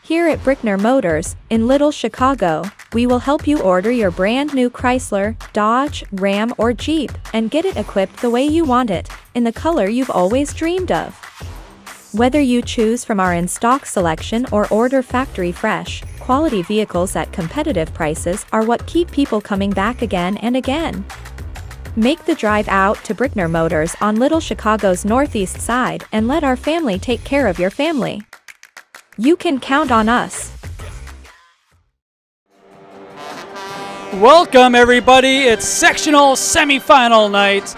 Here at Brickner Motors, in Little Chicago, we will help you order your brand new Chrysler, Dodge, Ram, or Jeep, and get it equipped the way you want it, in the color you've always dreamed of. Whether you choose from our in-stock selection or order factory fresh, quality vehicles at competitive prices are what keep people coming back again and again. Make the drive out to Brickner Motors on Little Chicago's northeast side and let our family take care of your family. You can count on us. Welcome everybody, it's sectional semifinal night.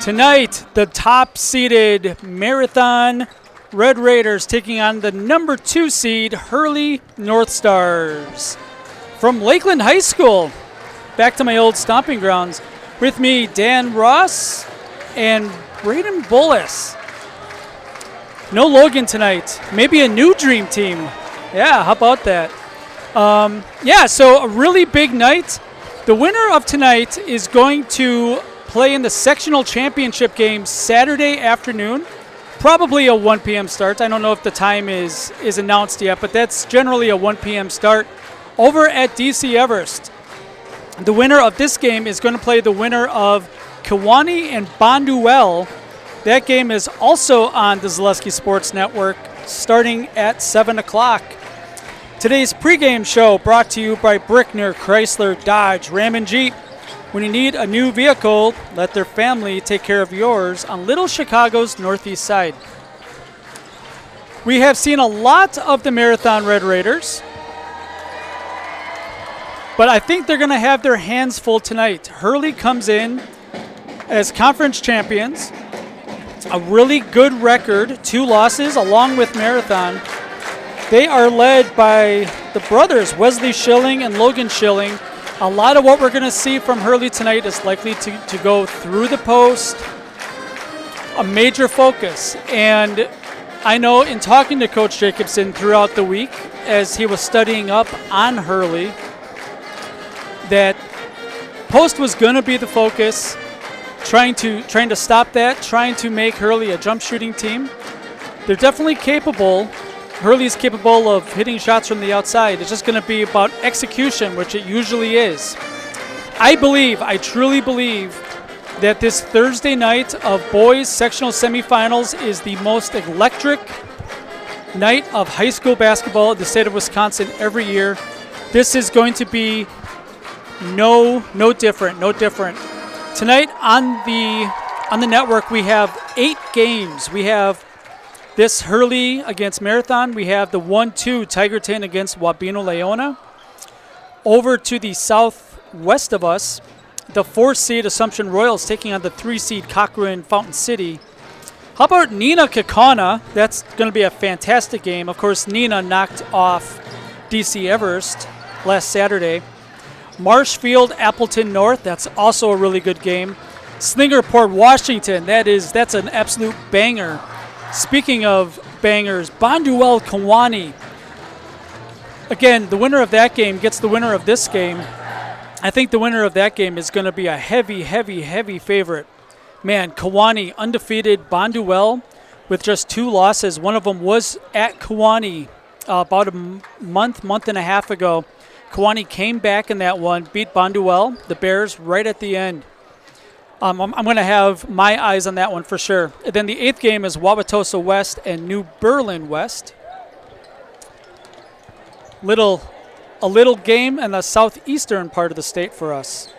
Tonight, the top-seeded Marathon Red Raiders taking on the number 2 seed Hurley North Stars. From Lakeland High School, back to my old stomping grounds. With me, Dan Ross and Braden Bullis. No Logan tonight. Maybe a new dream team. Yeah, how about that? So a really big night. The winner of tonight is going to play in the sectional championship game Saturday afternoon. Probably a 1 p.m. start. I don't know if the time is announced yet, but that's generally a 1 p.m. start over at DC Everest. The winner of this game is going to play the winner of Kewanee and Bonduel. That game is also on the Zaleski Sports Network starting at 7 o'clock. Today's pregame show brought to you by Brickner, Chrysler, Dodge, Ram, and Jeep. When you need a new vehicle, let their family take care of yours on Little Chicago's northeast side. We have seen a lot of the Marathon Red Raiders, but I think they're going to have their hands full tonight. Hurley comes in as conference champions, a really good record, 2 losses along with Marathon. They are led by the brothers, Wesley Schilling and Logan Schilling. A lot of what we're going to see from Hurley tonight is likely to go through the post, a major focus. And I know in talking to Coach Jacobson throughout the week as he was studying up on Hurley, that post was going to be the focus, trying to stop that, trying to make Hurley a jump shooting team. They're definitely capable. Hurley's capable of hitting shots from the outside. It's just going to be about execution, which it usually is. I truly believe that this Thursday night of boys sectional semifinals is the most electric night of high school basketball in the state of Wisconsin every year. This is going to be no different. Tonight on the network we have 8 games. We have this Hurley against Marathon. We have the 1-2 Tigerton against Wabeno Leona. Over to the southwest of us, the 4th seed Assumption Royals taking on the 3 seed Cochrane Fountain City. How about Neenah Kaukauna? That's going to be a fantastic game. Of course, Neenah knocked off DC Everest last Saturday. Marshfield, Appleton North, that's also a really good game. Slinger, Port Washington, that's an absolute banger. Speaking of bangers, Bonduel, Kewanee. Again, the winner of that game gets the winner of this game. I think the winner of that game is going to be a heavy favorite. Man, Kewanee undefeated, Bonduel with just 2 losses. One of them was at Kewanee about a month and a half ago. Kewanee came back in that one, beat Bonduel, the Bears, right at the end. I'm going to have my eyes on that one for sure. And then the 8th game is Wauwatosa West and New Berlin West. A little game in the southeastern part of the state for us.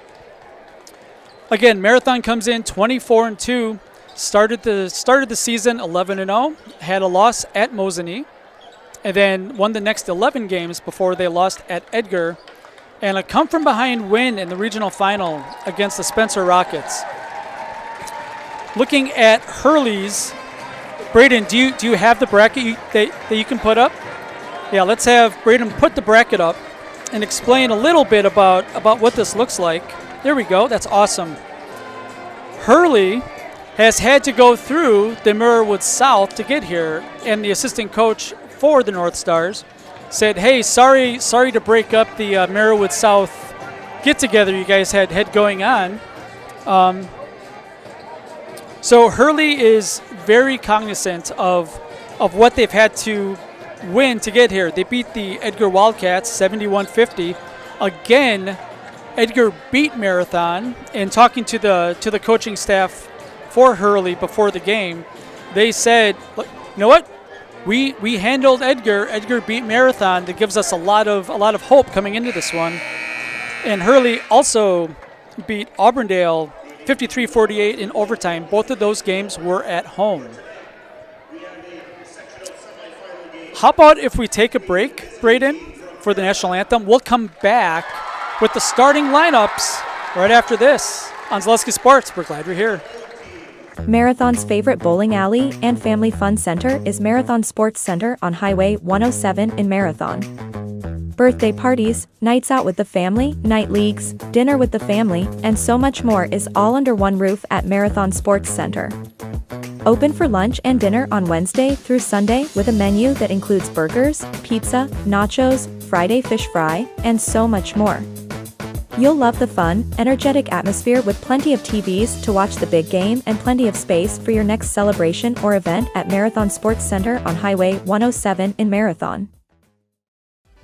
Again, Marathon comes in 24-2. Started the season 11-0. Had a loss at Mosinee. And then won the next 11 games before they lost at Edgar. And a come-from-behind win in the regional final against the Spencer Rockets. Looking at Hurley's, Braden, do you have the bracket that you can put up? Yeah, let's have Braden put the bracket up and explain a little bit about what this looks like. There we go. That's awesome. Hurley has had to go through the Murraywood South to get here, and the assistant coach for the North Stars said, hey, sorry to break up the Murraywood South get-together you guys had going on. So Hurley is very cognizant of what they've had to win to get here. They beat the Edgar Wildcats 71-50. Again, Edgar beat Marathon. And talking to the coaching staff for Hurley before the game, they said, "Look, you know what? We handled Edgar. Edgar beat Marathon. That gives us a lot of hope coming into this one." And Hurley also beat Auburndale 53-48 in overtime. Both of those games were at home. How about if we take a break, Braden, for the national anthem? We'll come back with the starting lineups right after this on Zaleski Sports. We're glad you're here. Marathon's favorite bowling alley and family fun center is Marathon Sports Center on Highway 107 in Marathon. Birthday parties, nights out with the family, night leagues, dinner with the family, and so much more is all under one roof at Marathon Sports Center. Open for lunch and dinner on Wednesday through Sunday with a menu that includes burgers, pizza, nachos, Friday fish fry, and so much more. You'll love the fun, energetic atmosphere with plenty of TVs to watch the big game and plenty of space for your next celebration or event at Marathon Sports Center on Highway 107 in Marathon.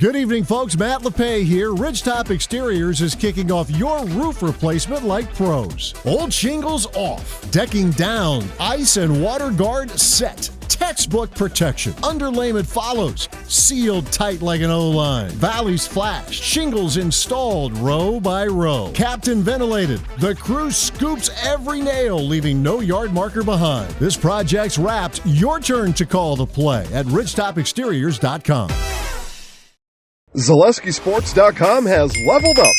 Good evening, folks. Matt LePay here. Ridgetop Exteriors is kicking off your roof replacement like pros. Old shingles off, decking down, ice and water guard set. Textbook protection. Underlayment follows. Sealed tight like an O-line. Valleys flashed. Shingles installed row by row. Captain ventilated. The crew scoops every nail, leaving no yard marker behind. This project's wrapped. Your turn to call the play at ridgetopexteriors.com. ZaleskiSports.com has leveled up.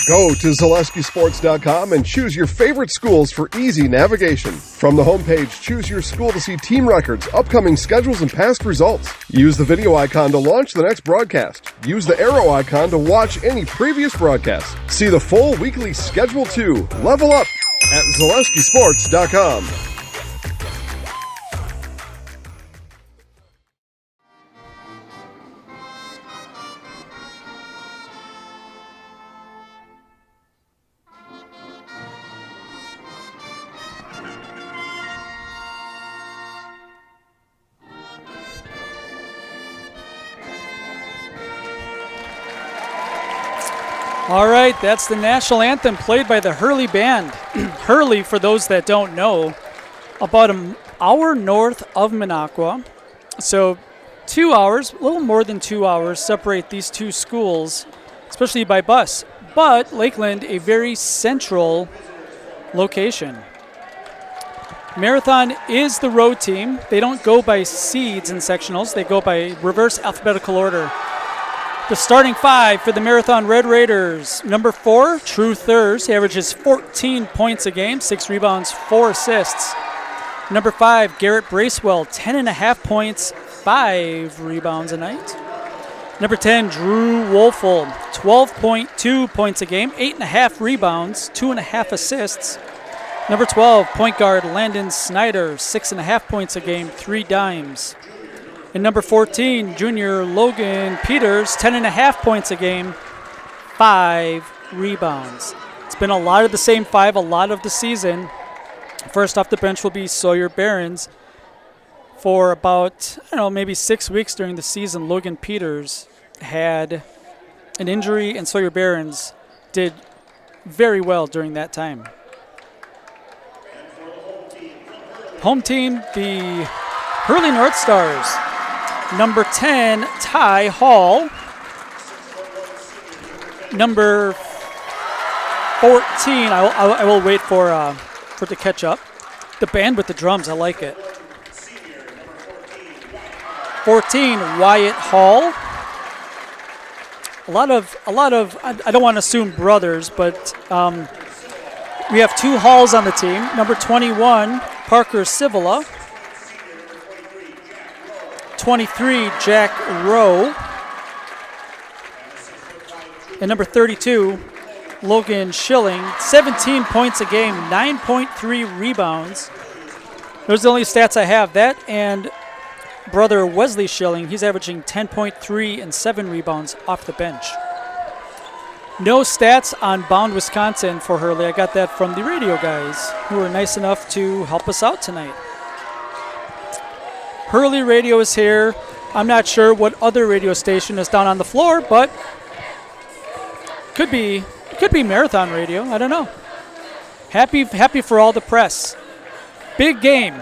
Go to ZaleskiSports.com and choose your favorite schools for easy navigation. From the homepage, choose your school to see team records, upcoming schedules, and past results. Use the video icon to launch the next broadcast. Use the arrow icon to watch any previous broadcasts. See the full weekly schedule too. Level up at ZaleskiSports.com. All right, that's the national anthem played by the Hurley Band. Hurley, for those that don't know, about an hour north of Minocqua. So 2 hours, a little more than 2 hours, separate these two schools, especially by bus. But Lakeland, a very central location. Marathon is the road team. They don't go by seeds in sectionals. They go by reverse alphabetical order. The starting five for the Marathon Red Raiders. Number 4, True Thurs. He averages 14 points a game, 6 rebounds, 4 assists. Number 5, Garrett Bracewell, 10.5 points, 5 rebounds a night. Number 10, Drew Wolfel, 12.2 points a game, 8.5 rebounds, 2.5 assists. Number 12, point guard Landon Snyder, 6.5 points a game, 3 dimes. And number 14, junior Logan Peters, 10.5 points a game, 5 rebounds. It's been a lot of the same 5 a lot of the season. First off the bench will be Sawyer Behrens. For about, maybe 6 weeks during the season, Logan Peters had an injury, and Sawyer Behrens did very well during that time. Home team, the Hurley North Stars. Number 10, Ty Hall. Number 14, I will wait for it to catch up. The band with the drums, I like it. 14, Wyatt Hall. A lot of I don't want to assume brothers, but we have 2 Halls on the team. Number 21, Parker Civila. 23, Jack Rowe. And number 32, Logan Schilling. 17 points a game, 9.3 rebounds. Those are the only stats I have. That and brother Wesley Schilling, he's averaging 10.3 and 7 rebounds off the bench. No stats on Bound Wisconsin for Hurley. I got that from the radio guys who were nice enough to help us out tonight. Hurley Radio is here. I'm not sure what other radio station is down on the floor, but could be Marathon Radio. I don't know. Happy for all the press. Big game.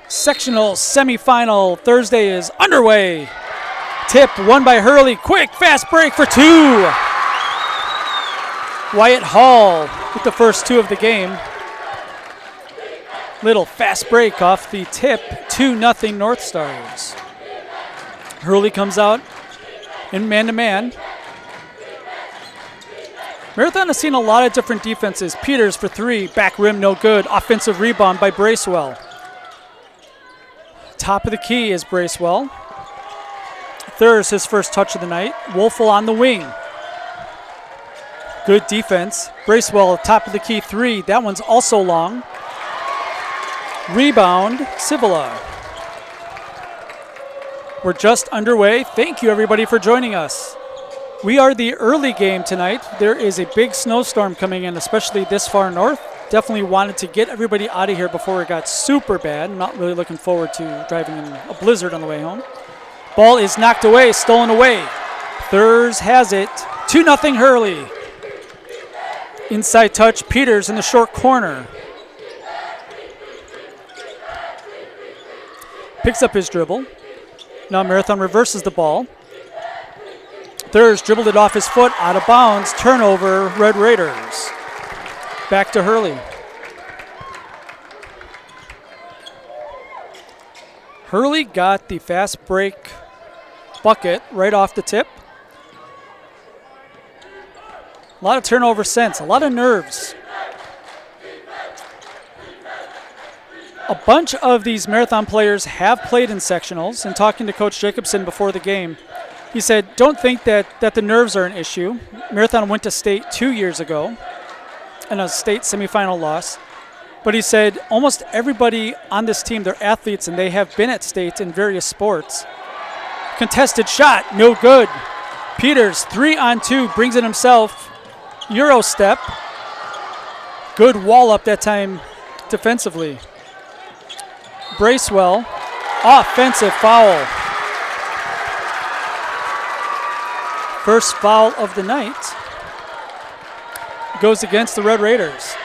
Sectional semifinal Thursday is underway. Tip won by Hurley. Quick, fast break for 2. Wyatt Hall with the first 2 of the game. Little fast break off the tip. 2-0 North Stars. Hurley comes out in man-to-man. Marathon has seen a lot of different defenses. Peters for 3. Back rim, no good. Offensive rebound by Bracewell. Top of the key is Bracewell. Thurs his first touch of the night. Wolfel on the wing. Good defense. Bracewell, top of the key 3. That one's also long. Rebound, Civila. We're just underway. Thank you, everybody, for joining us. We are the early game tonight. There is a big snowstorm coming in, especially this far north. Definitely wanted to get everybody out of here before it got super bad. I'm not really looking forward to driving in a blizzard on the way home. Ball is knocked away, stolen away. Thurs has it. 2-0 Hurley. Inside touch, Peters in the short corner. Picks up his dribble. Now Marathon reverses the ball. Thurs dribbled it off his foot, out of bounds. Turnover, Red Raiders. Back to Hurley. Hurley got the fast break bucket right off the tip. A lot of turnover sense, a lot of nerves. A bunch of these Marathon players have played in sectionals, and talking to Coach Jacobson before the game, he said, don't think that the nerves are an issue. Marathon went to state 2 years ago in a state semifinal loss. But he said almost everybody on this team, they're athletes, and they have been at state in various sports. Contested shot, no good. Peters, 3-on-2, brings it himself. Euro step. Good wall up that time defensively. Bracewell, offensive foul. First foul of the night goes against the Red Raiders.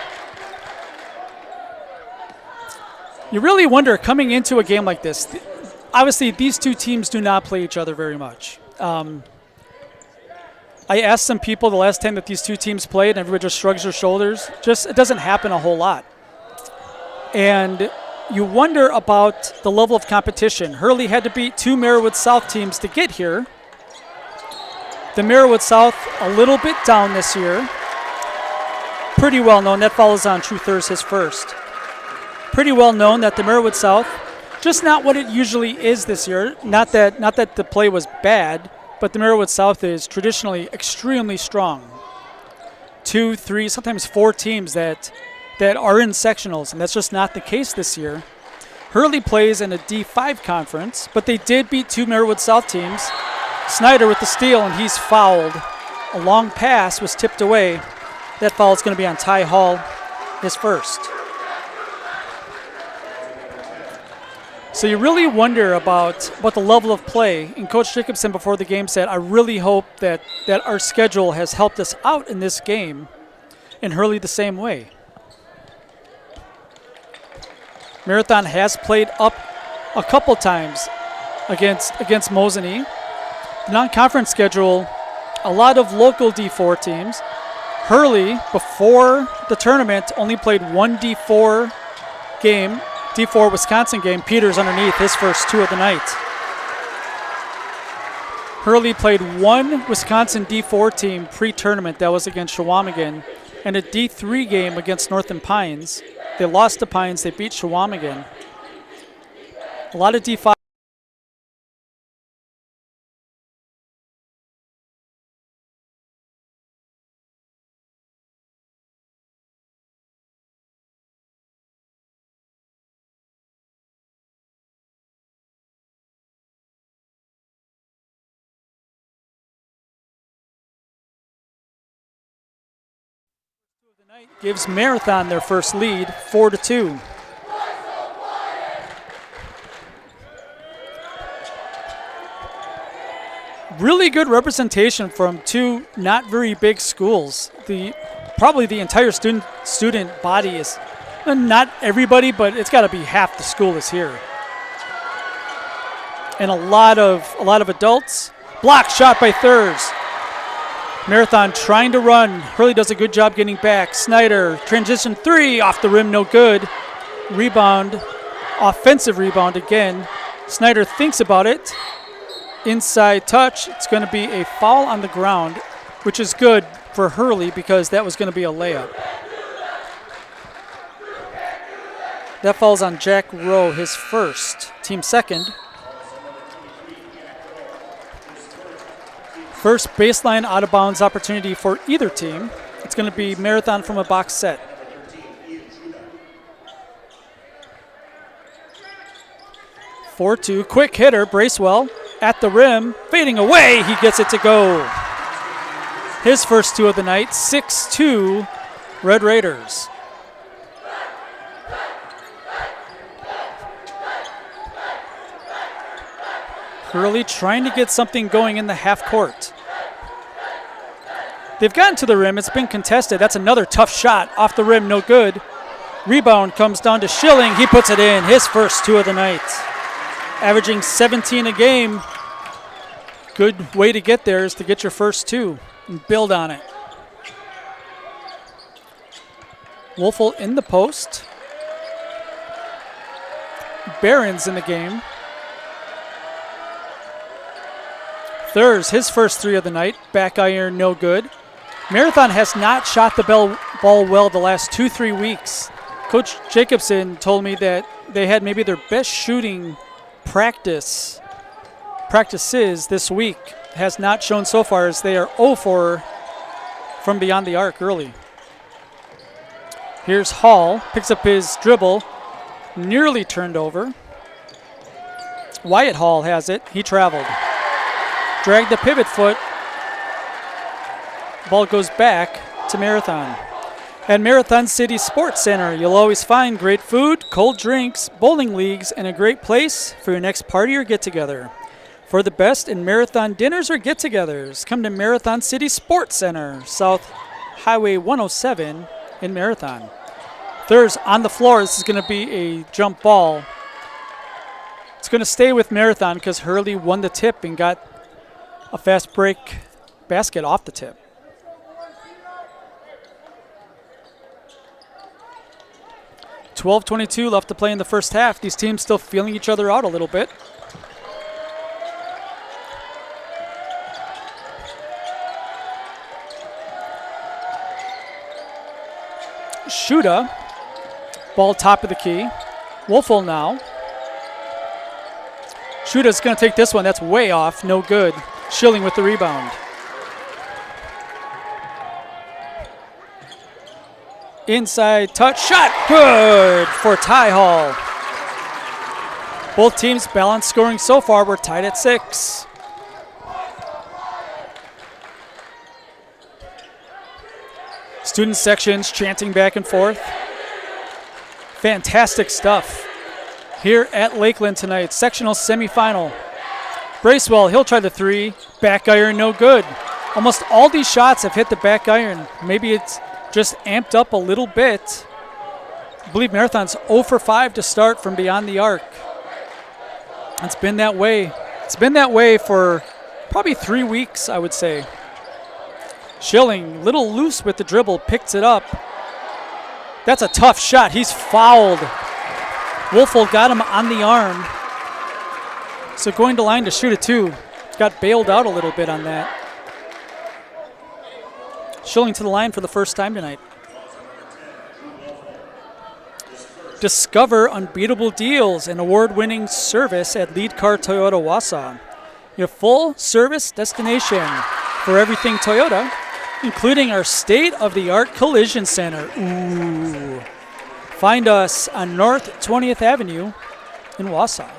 You really wonder, coming into a game like this, obviously these two teams do not play each other very much. I asked some people the last time that these two teams played, and everybody just shrugs their shoulders. It doesn't happen a whole lot. And you wonder about the level of competition. Hurley had to beat 2 Merriwood South teams to get here. The Merriwood South a little bit down this year. Pretty well known. That follows on True Thurs, his first. Pretty well known that the Merriwood South, just not what it usually is this year. Not that the play was bad, but the Merriwood South is traditionally extremely strong. 2, 3, sometimes 4 teams that are in sectionals, and that's just not the case this year. Hurley plays in a D5 conference, but they did beat 2 Merriwood South teams. Snyder with the steal, and he's fouled. A long pass was tipped away. That foul is going to be on Ty Hall, his first. So you really wonder about the level of play. And Coach Jacobson before the game said, I really hope that our schedule has helped us out in this game, and Hurley the same way. Marathon has played up a couple times against Mosinee. The non-conference schedule, a lot of local D4 teams. Hurley, before the tournament, only played 1 D4 game, D4 Wisconsin game. Peters underneath, his first 2 of the night. Hurley played 1 Wisconsin D4 team pre-tournament. That was against Shawamigan. And a D3 game against Northern Pines. They lost to Pines. They beat Shawamigan. A lot of D5. Gives Marathon their first lead, 4-2. really good representation from two not very big schools. Probably the entire student body is, not everybody, but it's got to be half the school is here. And a lot of adults. Block shot by Thurs. Marathon trying to run. Hurley does a good job getting back. Snyder, transition three, off the rim, no good. Rebound, offensive rebound again. Snyder thinks about it. Inside touch. It's going to be a foul on the ground, which is good for Hurley because that was going to be a layup. That falls on Jack Rowe, his first, team second. First baseline out of bounds opportunity for either team. It's going to be Marathon from a box set. (4-2), quick hitter, Bracewell at the rim, fading away, he gets it to go. His first two of the night, 6-2 Red Raiders. Hurley trying to get something going in the half court. They've gotten to the rim. It's been contested. That's another tough shot. Off the rim, no good. Rebound comes down to Schilling. He puts it in. His first two of the night. Averaging 17 a game. Good way to get there is to get your first two and build on it. Wolfel in the post. Barron's in the game. Thurs, his first three of the night. Back iron, no good. Marathon has not shot the ball well the last 2-3 weeks. Coach Jacobson told me that they had maybe their best shooting practices this week. Has not shown so far as they are 0-4 from beyond the arc early. Here's Hall, picks up his dribble, nearly turned over. Wyatt Hall has it, he traveled. Dragged the pivot foot. Ball goes back to Marathon. At Marathon City Sports Center, you'll always find great food, cold drinks, bowling leagues, and a great place for your next party or get-together. For the best in Marathon dinners or get-togethers, come to Marathon City Sports Center, South Highway 107 in Marathon. Thurs on the floor. This is going to be a jump ball. It's going to stay with Marathon because Hurley won the tip and got a fast break basket off the tip. (12:22) left to play in the first half. These teams still feeling each other out a little bit. Shuda, ball top of the key. Wolfel now. Shuda's going to take this one. That's way off. No good. Schilling with the rebound. Inside touch shot. Good for Ty Hall. Both teams balanced scoring so far. We're tied at 6. Student sections chanting back and forth. Fantastic stuff here at Lakeland tonight. Sectional semifinal. Bracewell, he'll try the three. Back iron, no good. Almost all these shots have hit the back iron. Maybe it's just amped up a little bit. I believe Marathon's 0 for 5 to start from beyond the arc. It's been that way. It's been that way for probably 3 weeks, I would say. Schilling, little loose with the dribble, picks it up. That's a tough shot. He's fouled. Wolfel got him on the arm. So going to line to shoot it too. Got bailed out a little bit on that. Schilling to the line for the first time tonight. Discover unbeatable deals and award-winning service at Lead Car Toyota Wausau. Your full-service destination for everything Toyota, including our state-of-the-art collision center. Ooh. Find us on North 20th Avenue in Wausau.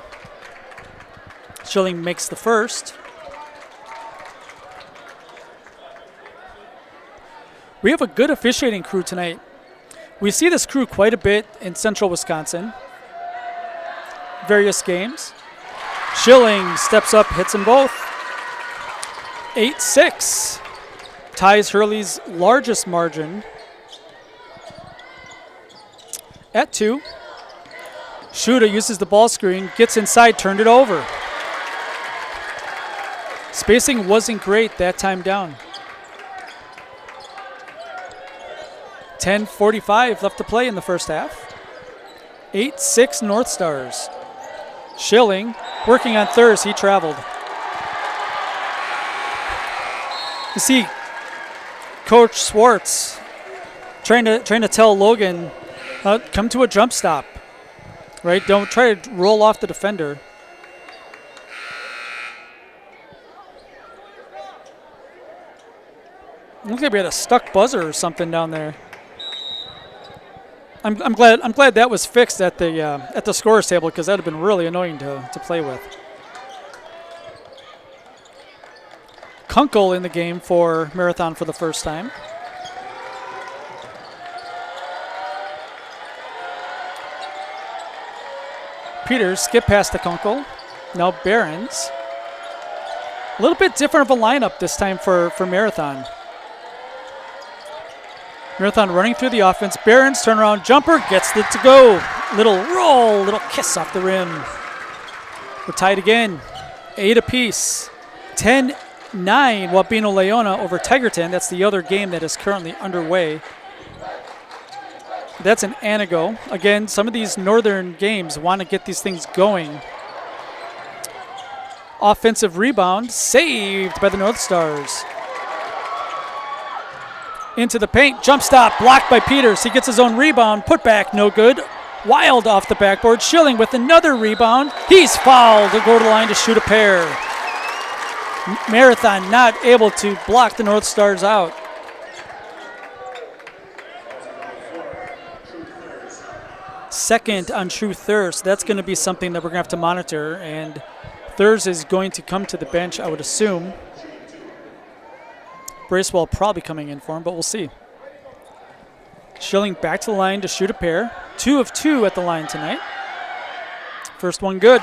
Schilling makes the first. We have a good officiating crew tonight. We see this crew quite a bit in central Wisconsin. Various games. Schilling steps up, hits them both. 8-6. Ties Hurley's largest margin at 2. Shuda uses the ball screen, gets inside, turned it over. Spacing wasn't great that time down. 10:45 left to play in the first half. 8-6 North Stars. Schilling working on thirds. He traveled. You see Coach Swartz trying to tell Logan, come to a jump stop, right? Don't try to roll off the defender. Looks like we had a stuck buzzer or something down there. I'm glad that was fixed at the scorer's table, because that would have been really annoying to play with. Kunkel in the game for Marathon for the first time. Peters skip past to Kunkel. Now Behrens. A little bit different of a lineup this time for Marathon. Marathon running through the offense. Behrens turnaround jumper, gets it to go. Little roll, little kiss off the rim. We're tied again, 8 apiece. 10-9 Wabeno Leona over Tigerton. That's the other game that is currently underway. That's an Anago. Again, some of these northern games want to get these things going. Offensive rebound saved by the North Stars. Into the paint, jump stop, blocked by Peters. He gets his own rebound, put back, no good. Wild off the backboard, Schilling with another rebound. He's fouled to go to the line to shoot a pair. Marathon not able to block the North Stars out. Second on True Thirst. That's going to be something that we're going to have to monitor, and Thurs is going to come to the bench, I would assume. Bracewell probably coming in for him, but we'll see. Schilling back to the line to shoot a pair. 2 of 2 at the line tonight. First one good.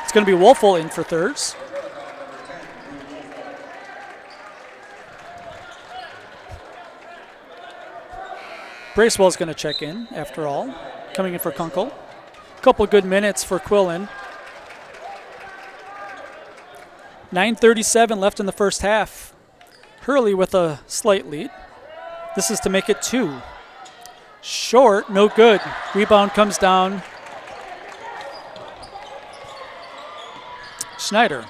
It's going to be Wolfel in for Thurs. Bracewell's going to check in after all, coming in for Kunkel. Couple good minutes for Quillen. 9:37 left in the first half. Hurley with a slight lead. This is to make it 2. Short, no good. Rebound comes down. Schneider.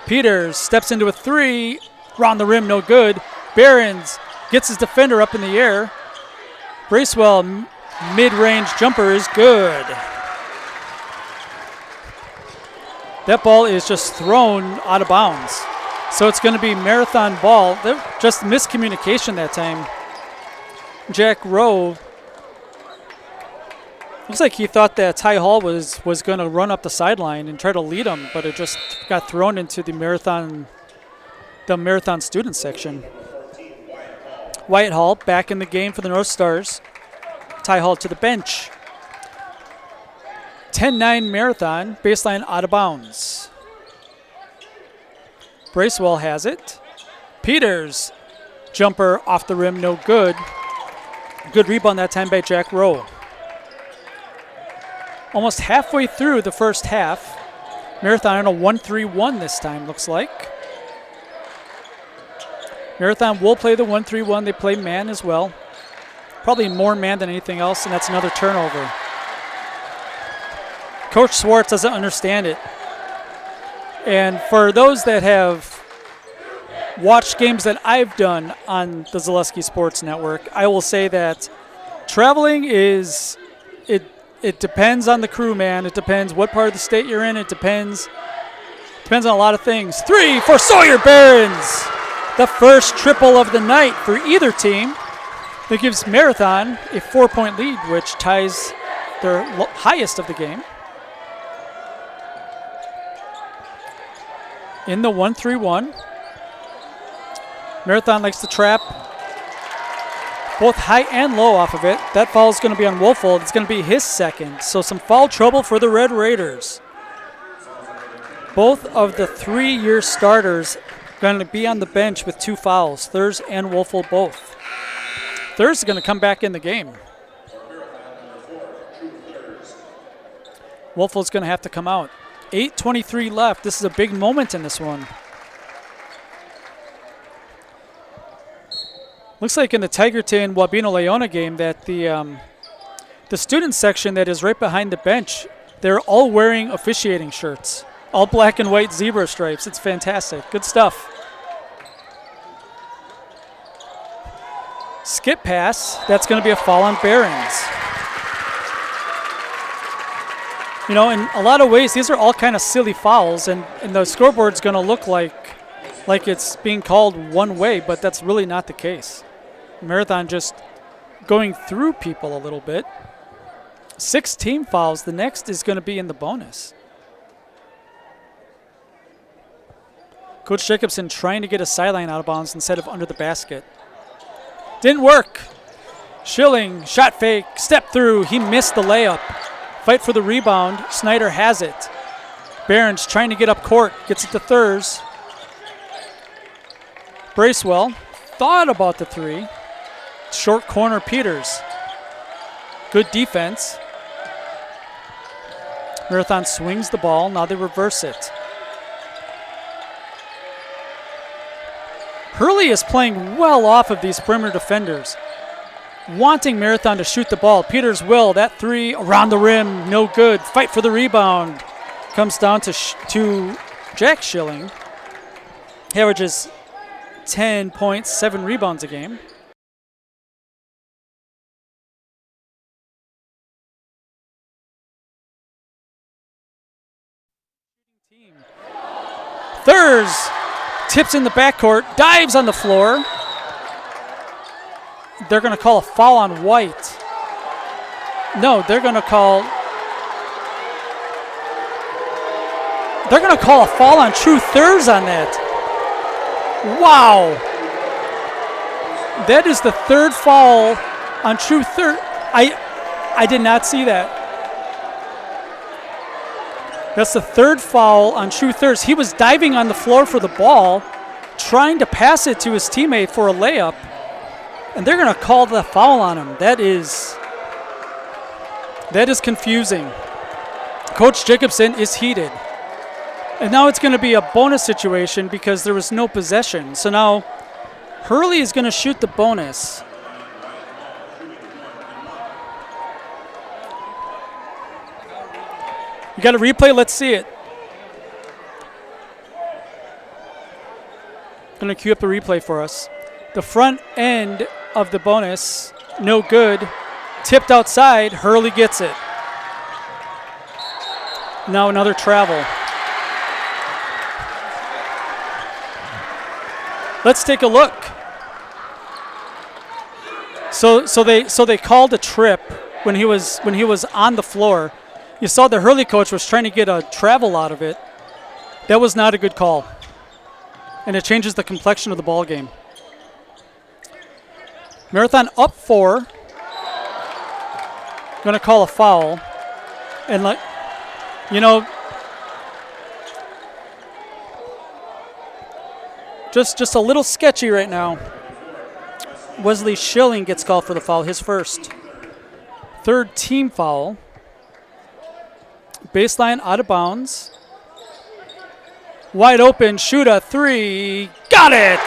Peters steps into a 3. Round the rim, no good. Behrens gets his defender up in the air. Bracewell, mid-range jumper is good. That ball is just thrown out of bounds. So it's going to be Marathon ball. Just miscommunication that time. Jack Rowe, looks like he thought that Ty Hall was going to run up the sideline and try to lead him, but it just got thrown into the Marathon student section. Wyatt Hall back in the game for the North Stars. Ty Hall to the bench. 10-9 Marathon, baseline out of bounds. Bracewell has it. Peters, jumper off the rim, no good. Good rebound that time by Jack Rowe. Almost halfway through the first half. Marathon on a 1-3-1 this time, looks like. Marathon will play the 1-3-1. They play man as well. Probably more man than anything else, and that's another turnover. Coach Swartz doesn't understand it. And for those that have watched games that I've done on the Zaleski Sports Network, I will say that traveling is, it depends on the crew, man. It depends what part of the state you're in. It depends on a lot of things. 3 for Sawyer Behrens. The first triple of the night for either team. That gives Marathon a 4-point lead, which ties their highest of the game. In the 1-3-1. Marathon likes to trap both high and low off of it. That foul is going to be on Wolfold. It's going to be his second. So some foul trouble for the Red Raiders. Both of the 3-year starters going to be on the bench with 2 fouls. Thurs and Wolfel both. Thurs is going to come back in the game. Wolfel's going to have to come out. 8:23 left. This is a big moment in this one. Looks like in the Tigerton Wabino Leona game that the student section that is right behind the bench, they're all wearing officiating shirts. All black and white zebra stripes. It's fantastic. Good stuff. Skip pass. That's going to be a foul on Behrens. You know, in a lot of ways, these are all kind of silly fouls, and the scoreboard's going to look like it's being called one way, but that's really not the case. Marathon just going through people a little bit. 6 team fouls. The next is going to be in the bonus. Coach Jacobson trying to get a sideline out of bounds instead of under the basket. Didn't work. Schilling, shot fake, step through. He missed the layup. Fight for the rebound. Snyder has it. Behrens trying to get up court. Gets it to Thurs. Bracewell thought about the 3. Short corner Peters. Good defense. Marathon swings the ball. Now they reverse it. Hurley is playing well off of these perimeter defenders. Wanting Marathon to shoot the ball. Peters will. That 3 around the rim, no good. Fight for the rebound. Comes down to Jack Schilling. He averages 10 points, 7 rebounds a game. Thurs tips in the backcourt, dives on the floor. They're going to call a foul on White. No, they're going to call a foul on True Thurs on that. Wow. That is the 3rd foul on True Thurs. I did not see that. That's the 3rd foul on True Thurs. He was diving on the floor for the ball, trying to pass it to his teammate for a layup, and they're going to call the foul on him. That is confusing. Coach Jacobson is heated. And now it's going to be a bonus situation because there was no possession. So now Hurley is going to shoot the bonus. You got a replay? Let's see it. Going to cue up the replay for us. The front end of the bonus, no good. Tipped outside. Hurley gets it. Now another travel. Let's take a look. So they called a trip when he was on the floor. You saw the Hurley coach was trying to get a travel out of it. That was not a good call. And it changes the complexion of the ball game. Marathon up 4. Going to call a foul. And just a little sketchy right now. Wesley Schilling gets called for the foul, his first. 3rd team foul. Baseline out of bounds. Wide open, shoot a 3. Got it!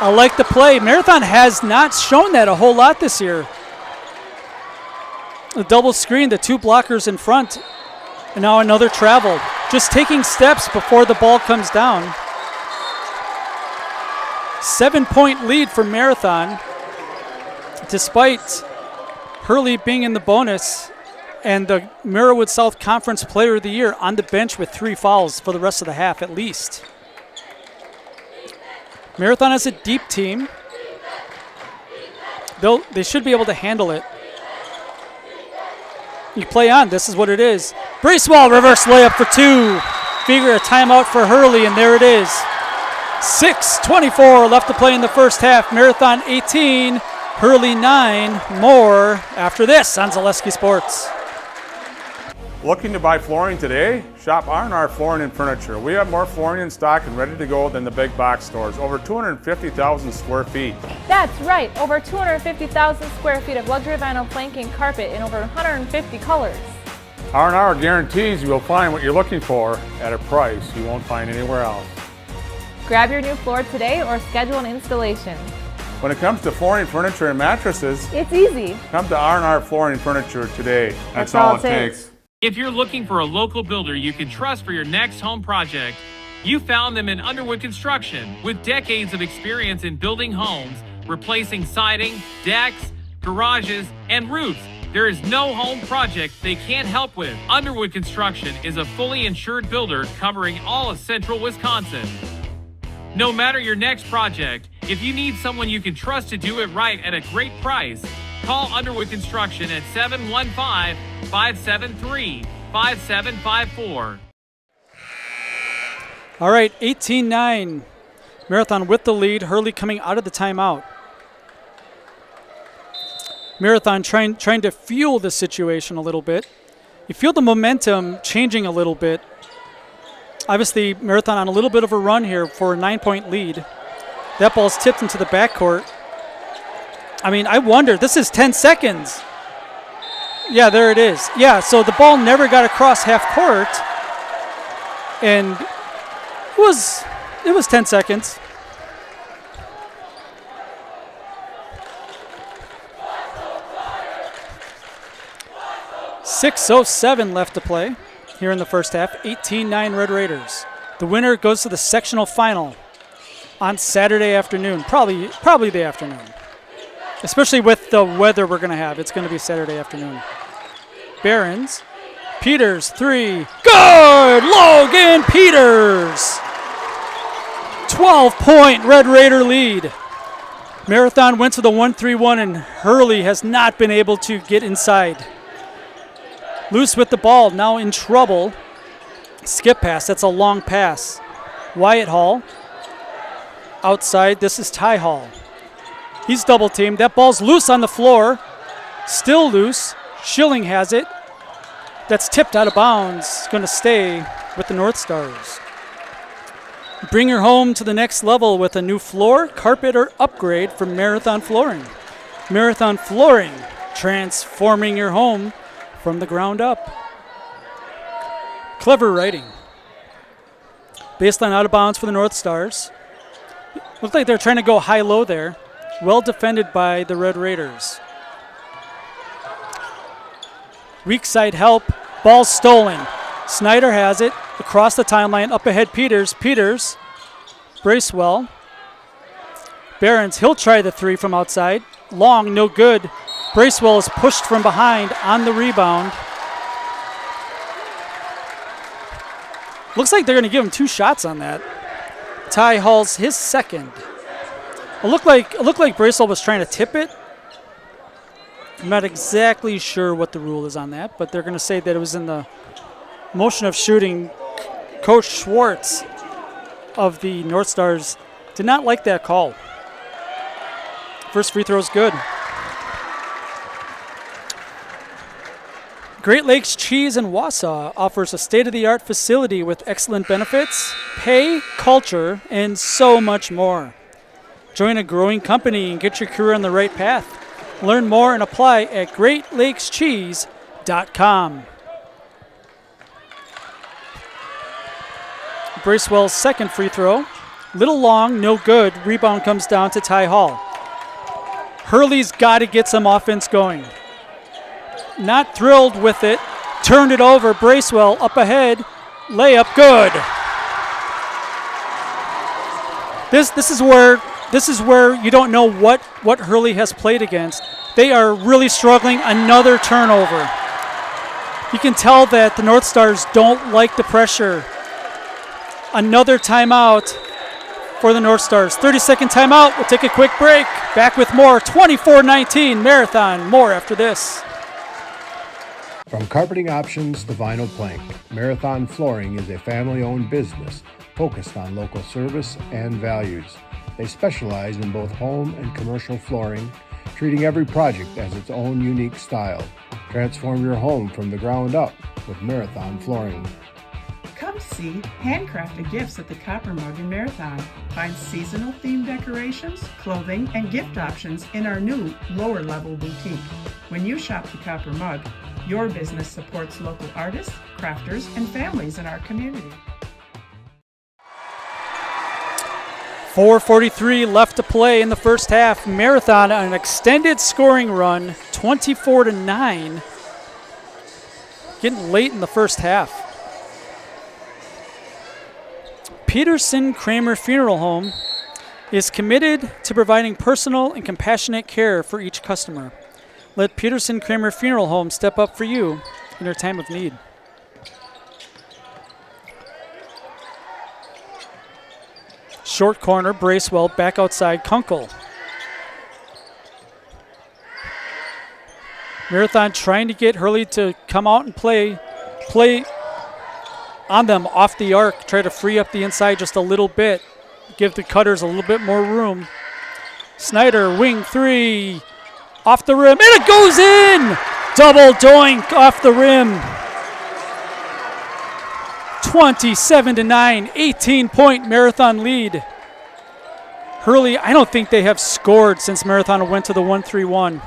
I like the play. Marathon has not shown that a whole lot this year. The double screen, the 2 blockers in front. And now another travel. Just taking steps before the ball comes down. 7-point lead for Marathon. Despite Hurley being in the bonus and the Marawood South Conference Player of the Year on the bench with 3 fouls for the rest of the half at least. Marathon is a deep team. They should be able to handle it. You play on. This is what it is. Bracewell, reverse layup for 2. Figure a timeout for Hurley, and there it is. 6:24 left to play in the first half. Marathon 18, Hurley 9. More after this on Zaleski Sports. Looking to buy flooring today? Shop R&R Flooring and Furniture. We have more flooring in stock and ready to go than the big box stores. Over 250,000 square feet. That's right, over 250,000 square feet of luxury vinyl planking carpet in over 150 colors. R&R guarantees you will find what you're looking for at a price you won't find anywhere else. Grab your new floor today or schedule an installation. When it comes to flooring, furniture, and mattresses, It's easy. come to R&R Flooring and Furniture today. That's all it takes. If you're looking for a local builder you can trust for your next home project, you found them in Underwood Construction. With decades of experience in building homes, replacing siding, decks, garages, and roofs, there is no home project they can't help with. Underwood Construction is a fully insured builder covering all of central Wisconsin. No matter your next project, if you need someone you can trust to do it right at a great price, call Underwood Construction at 715-573-5754. All right, 18-9. Marathon with the lead. Hurley coming out of the timeout. Marathon trying to fuel the situation a little bit. You feel the momentum changing a little bit. Obviously, Marathon on a little bit of a run here for a 9-point lead. That ball's tipped into the backcourt. I mean, I wonder, this is 10 seconds. Yeah, there it is. Yeah, so the ball never got across half court. And it was 10 seconds. .607 left to play here in the first half. 18-9 Red Raiders. The winner goes to the sectional final on Saturday afternoon. Probably the afternoon. Especially with the weather we're going to have. It's going to be Saturday afternoon. Barons. Peters, 3. Good! Logan Peters! 12-point Red Raider lead. Marathon went to the 1-3-1, and Hurley has not been able to get inside. Loose with the ball, now in trouble. Skip pass, that's a long pass. Wyatt Hall. Outside, this is Ty Hall. He's double teamed. That ball's loose on the floor. Still loose. Schilling has it. That's tipped out of bounds. It's going to stay with the North Stars. Bring your home to the next level with a new floor, carpet, or upgrade from Marathon Flooring. Marathon Flooring, transforming your home from the ground up. Clever writing. Baseline out of bounds for the North Stars. Looked like they're trying to go high-low there. Well defended by the Red Raiders. Weak side help. Ball stolen. Snyder has it. Across the timeline. Up ahead Peters. Peters. Bracewell. Barons. He'll try the 3 from outside. Long. No good. Bracewell is pushed from behind on the rebound. Looks like they're going to give him 2 shots on that. Ty Hall's his second. It looked like Bracewell was trying to tip it. I'm not exactly sure what the rule is on that, but they're going to say that it was in the motion of shooting. Coach Schwartz of the North Stars did not like that call. First free throw is good. Great Lakes Cheese in Wausau offers a state-of-the-art facility with excellent benefits, pay, culture, and so much more. Join a growing company and get your career on the right path. Learn more and apply at GreatLakesCheese.com. Bracewell's second free throw. Little long, no good. Rebound comes down to Ty Hall. Hurley's got to get some offense going. Not thrilled with it. Turned it over. Bracewell up ahead. Layup good. This is where you don't know what Hurley has played against. They are really struggling. Another turnover. You can tell that the North Stars don't like the pressure. Another timeout for the North Stars. 30-second timeout. We'll take a quick break. Back with more. 24-19 Marathon. More after this. From carpeting options to vinyl plank, Marathon Flooring is a family-owned business focused on local service and values. They specialize in both home and commercial flooring treating every project as its own unique style. Transform your home from the ground up with Marathon Flooring. Come see handcrafted gifts at the Copper Mug in Marathon. Find seasonal themed decorations, clothing, and gift options in our new lower level boutique. When you shop the Copper Mug, your business supports local artists, crafters, and families in our community. 4:43 left to play in the first half. Marathon on an extended scoring run, 24-9. Getting late in the first half. Peterson Kramer Funeral Home is committed to providing personal and compassionate care for each customer. Let Peterson Kramer Funeral Home step up for you in your time of need. Short corner, Bracewell, back outside, Kunkel. Marathon trying to get Hurley to come out and play on them off the arc, try to free up the inside just a little bit, give the cutters a little bit more room. Snyder, wing three, off the rim, and it goes in! Double doink off the rim. 27-9, 18-point Marathon lead. Hurley, I don't think they have scored since Marathon went to the 1-3-1.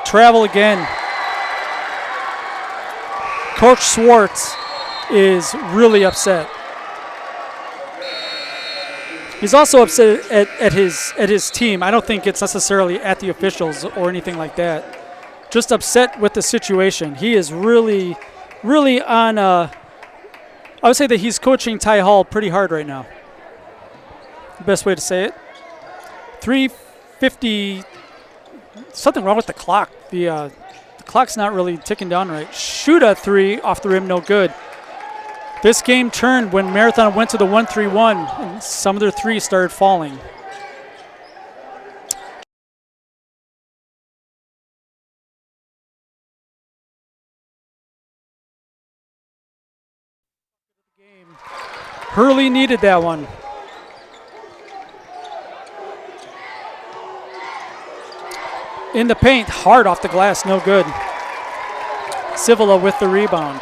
Travel again. Coach Swartz is really upset. He's also upset at his team. I don't think it's necessarily at the officials or anything like that. Just upset with the situation. He is really on I would say that he's coaching Ty Hall pretty hard right now. Best way to say it. 3:50. Something wrong with the clock. The clock's not really ticking down right. Shoot a three off the rim, no good. This game turned when Marathon went to the 1-3-1 and some of their threes started falling. Hurley needed that one. In the paint, hard off the glass, no good. Civila with the rebound.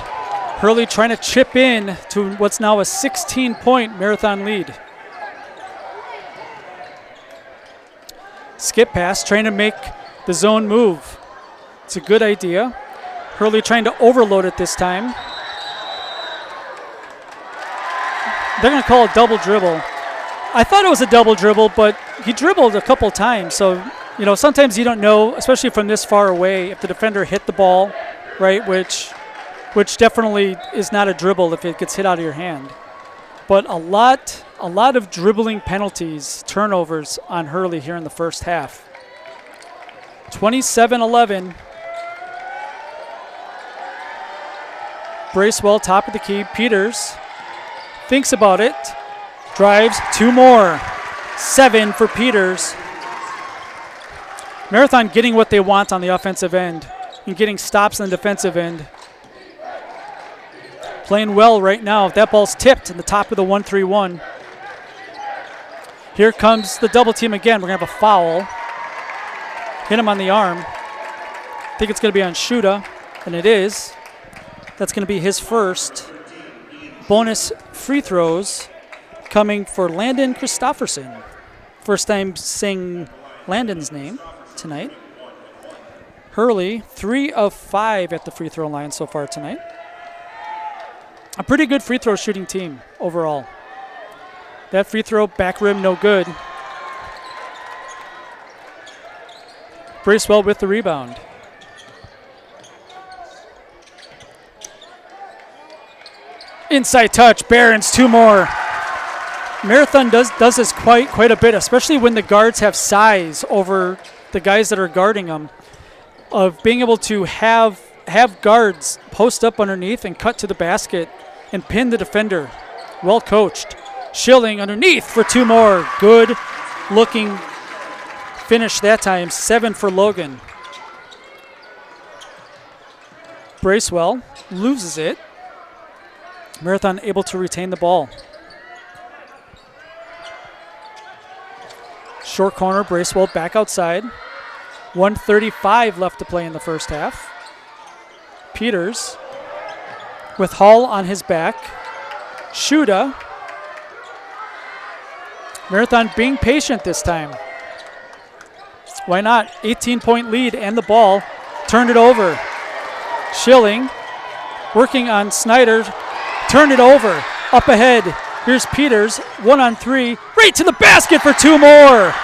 Hurley trying to chip in to what's now a 16-point Marathon lead. Skip pass, trying to make the zone move. It's a good idea. Hurley trying to overload it this time. They're going to call a double dribble. I thought it was a double dribble, but he dribbled a couple times. So, you know, sometimes you don't know, especially from this far away, if the defender hit the ball, right, which definitely is not a dribble if it gets hit out of your hand. But a lot of dribbling penalties, turnovers on Hurley here in the first half. 27-11. Bracewell, top of the key. Peters thinks about it, drives, two more. 7 for Peters. Marathon getting what they want on the offensive end and getting stops on the defensive end. Playing well right now. That ball's tipped in the top of the 1-3-1. Here comes the double team again. We're going to have a foul. Hit him on the arm. I think it's going to be on Shuda, and it is. That's going to be his first. Bonus free throws coming for Landon Christofferson. First time saying Landon's name tonight. Hurley, 3 of 5 at the free throw line so far tonight. A pretty good free throw shooting team overall. That free throw, back rim, no good. Bracewell with the rebound. Inside touch, Barons, 2 more. Marathon does this quite a bit, especially when the guards have size over the guys that are guarding them, of being able to have guards post up underneath and cut to the basket and pin the defender. Well coached. Schilling underneath for 2 more. Good looking finish that time. 7 for Logan. Bracewell loses it. Marathon able to retain the ball. Short corner, Bracewell back outside. 1:35 left to play in the first half. Peters with Hall on his back. Shuda. Marathon being patient this time. Why not? 18-point lead and the ball. Turned it over. Schilling working on Snyder. Turned it over. Up ahead. Here's Peters. 1-on-3. Right to the basket for 2 more.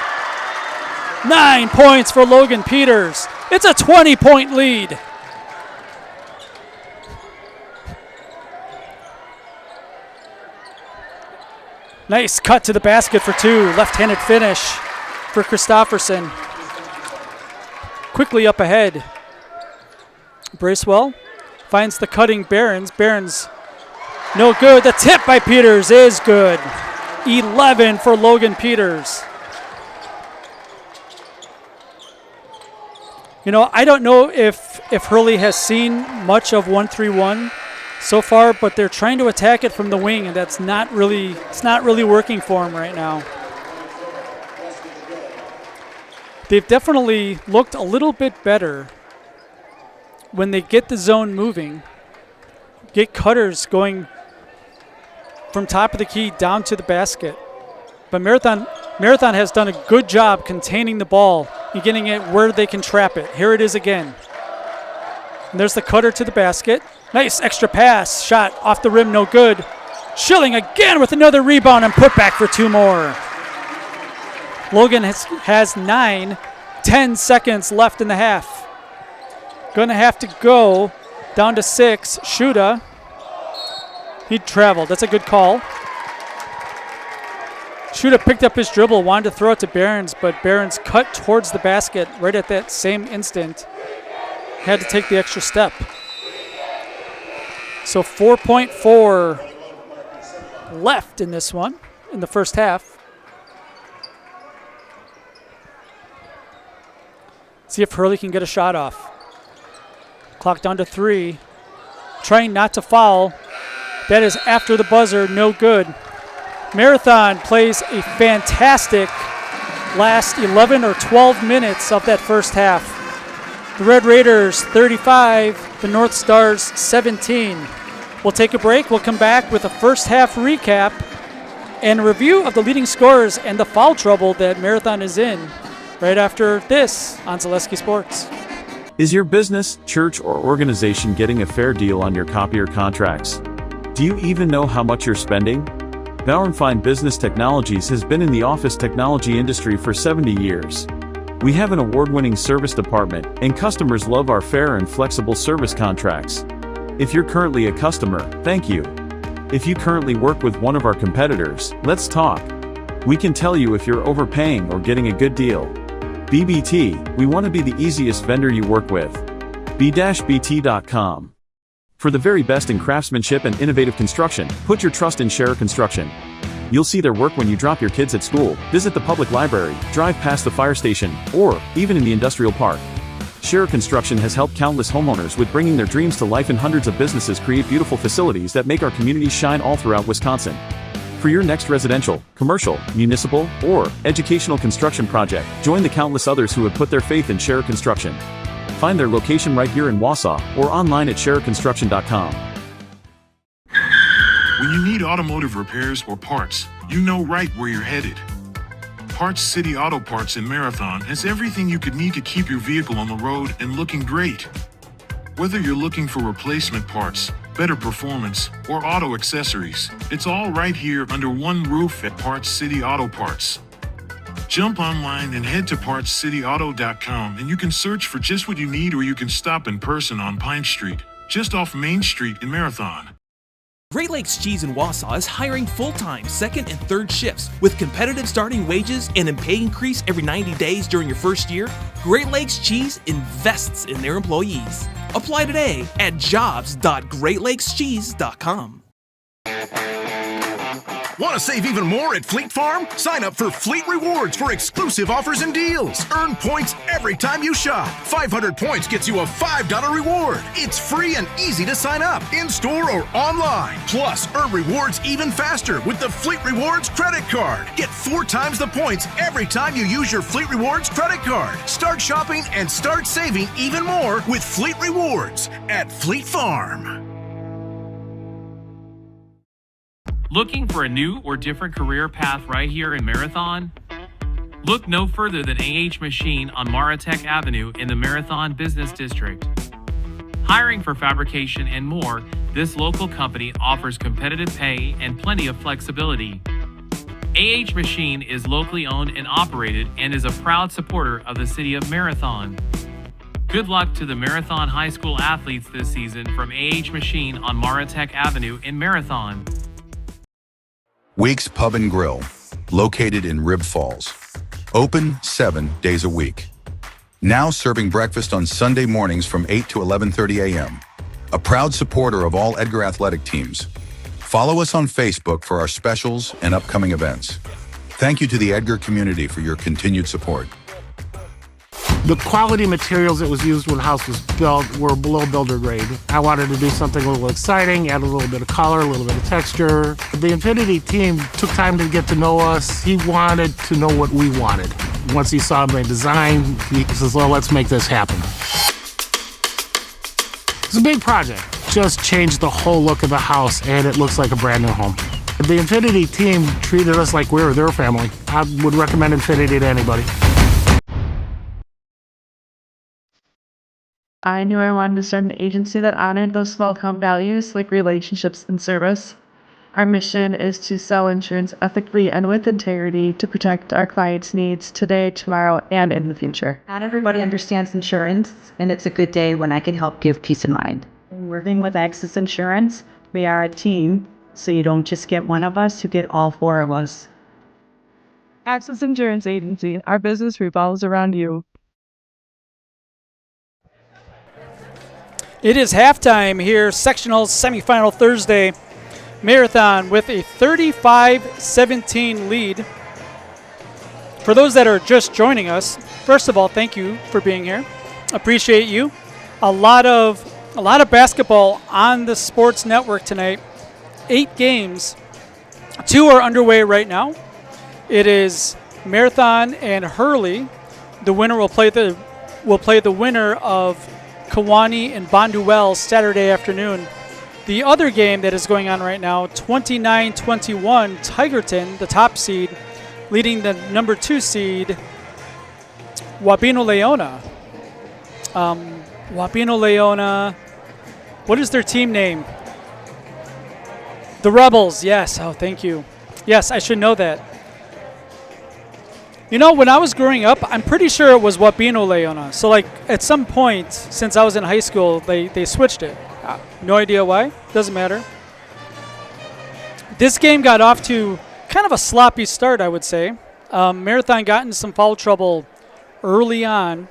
9 points for Logan Peters. It's a 20-point lead. Nice cut to the basket for 2. Left-handed finish for Christofferson. Quickly up ahead. Bracewell finds the cutting Behrens. Behrens, no good. The tip by Peters is good. 11 for Logan Peters. You know, I don't know if Hurley has seen much of 1-3-1 so far, but they're trying to attack it from the wing, and it's not really working for them right now. They've definitely looked a little bit better when they get the zone moving, get cutters going from top of the key down to the basket. But Marathon has done a good job containing the ball and getting it where they can trap it. Here it is again. And there's the cutter to the basket. Nice extra pass. Shot off the rim, no good. Schilling again with another rebound and put back for 2 more. Logan has 9, 10 seconds left in the half. Gonna have to go down to 6. Shuda. He traveled. That's a good call. Shuda picked up his dribble, wanted to throw it to Behrens, but Behrens cut towards the basket right at that same instant. Had to take the extra step. So 4.4 left in this one, in the first half. See if Hurley can get a shot off. Clock down to 3. Trying not to foul. That is after the buzzer, no good. Marathon plays a fantastic last 11 or 12 minutes of that first half. The Red Raiders 35, the North Stars 17. We'll take a break. We'll come back with a first half recap and a review of the leading scorers and the foul trouble that Marathon is in right after this on Zaleski Sports. Is your business, church, or organization getting a fair deal on your copier contracts? Do you even know how much you're spending? Bauer & Fine Business Technologies has been in the office technology industry for 70 years. We have an award-winning service department, and customers love our fair and flexible service contracts. If you're currently a customer, thank you. If you currently work with one of our competitors, let's talk. We can tell you if you're overpaying or getting a good deal. BBT, we want to be the easiest vendor you work with. b-bt.com. For the very best in craftsmanship and innovative construction, put your trust in Scherer Construction. You'll see their work when you drop your kids at school, visit the public library, drive past the fire station, or even in the industrial park. Scherer Construction has helped countless homeowners with bringing their dreams to life, and hundreds of businesses create beautiful facilities that make our communities shine all throughout Wisconsin. For your next residential, commercial, municipal, or educational construction project, join the countless others who have put their faith in Scherer Construction. Find their location right here in Wausau or online at schererconstruction.com. When you need automotive repairs or parts, you know right where you're headed. Parts City Auto Parts in Marathon has everything you could need to keep your vehicle on the road and looking great. Whether you're looking for replacement parts, better performance, or auto accessories, it's all right here under one roof at Parts City Auto Parts. Jump online and head to PartsCityAuto.com and you can search for just what you need, or you can stop in person on Pine Street, just off Main Street in Marathon. Great Lakes Cheese in Wausau is hiring full-time second and third shifts with competitive starting wages and a pay increase every 90 days during your first year. Great Lakes Cheese invests in their employees. Apply today at jobs.greatlakescheese.com. Want to save even more at Fleet Farm? Sign up for Fleet Rewards for exclusive offers and deals. Earn points every time you shop. 500 points gets you a $5 reward. It's free and easy to sign up, in-store or online. Plus, earn rewards even faster with the Fleet Rewards credit card. Get 4 times the points every time you use your Fleet Rewards credit card. Start shopping and start saving even more with Fleet Rewards at Fleet Farm. Looking for a new or different career path right here in Marathon? Look no further than AH Machine on Maratech Avenue in the Marathon Business District. Hiring for fabrication and more, this local company offers competitive pay and plenty of flexibility. AH Machine is locally owned and operated and is a proud supporter of the city of Marathon. Good luck to the Marathon High School athletes this season from AH Machine on Maratech Avenue in Marathon. Weeks Pub and Grill, located in Rib Falls. Open 7 days a week. Now serving breakfast on Sunday mornings from 8 to 11:30 a.m. A proud supporter of all Edgar athletic teams. Follow us on Facebook for our specials and upcoming events. Thank you to the Edgar community for your continued support. The quality materials that was used when the house was built were below builder grade. I wanted to do something a little exciting, add a little bit of color, a little bit of texture. The Infinity team took time to get to know us. He wanted to know what we wanted. Once he saw my design, he says, well, let's make this happen. It's a big project. Just changed the whole look of the house, and it looks like a brand new home. The Infinity team treated us like we were their family. I would recommend Infinity to anybody. I knew I wanted to start an agency that honored those small town values like relationships and service. Our mission is to sell insurance ethically and with integrity to protect our clients' needs today, tomorrow, and in the future. Not everybody understands insurance, and it's a good day when I can help give peace of mind. Working with Access Insurance, we are a team, so you don't just get one of us, you get all 4 of us. Access Insurance Agency, our business revolves around you. It is halftime here, sectional semifinal Thursday. Marathon with a 35-17 lead. For those that are just joining us, first of all, thank you for being here. Appreciate you. A lot of basketball on the sports network tonight. 8 games. 2 are underway right now. It is Marathon and Hurley. The winner will play the winner of Kewanee and Bonduelle Saturday afternoon. The other game that is going on right now, 29-21, Tigerton, the top seed, leading the number 2 seed, Wabeno Leona. Wabeno Leona, what is their team name? The Rebels, yes. Oh, thank you. Yes, I should know that. You know, when I was growing up, I'm pretty sure it was Wabeno Leona. So, like, at some point, since I was in high school, they switched it. No idea why. Doesn't matter. This game got off to kind of a sloppy start, I would say. Marathon got in some foul trouble early on.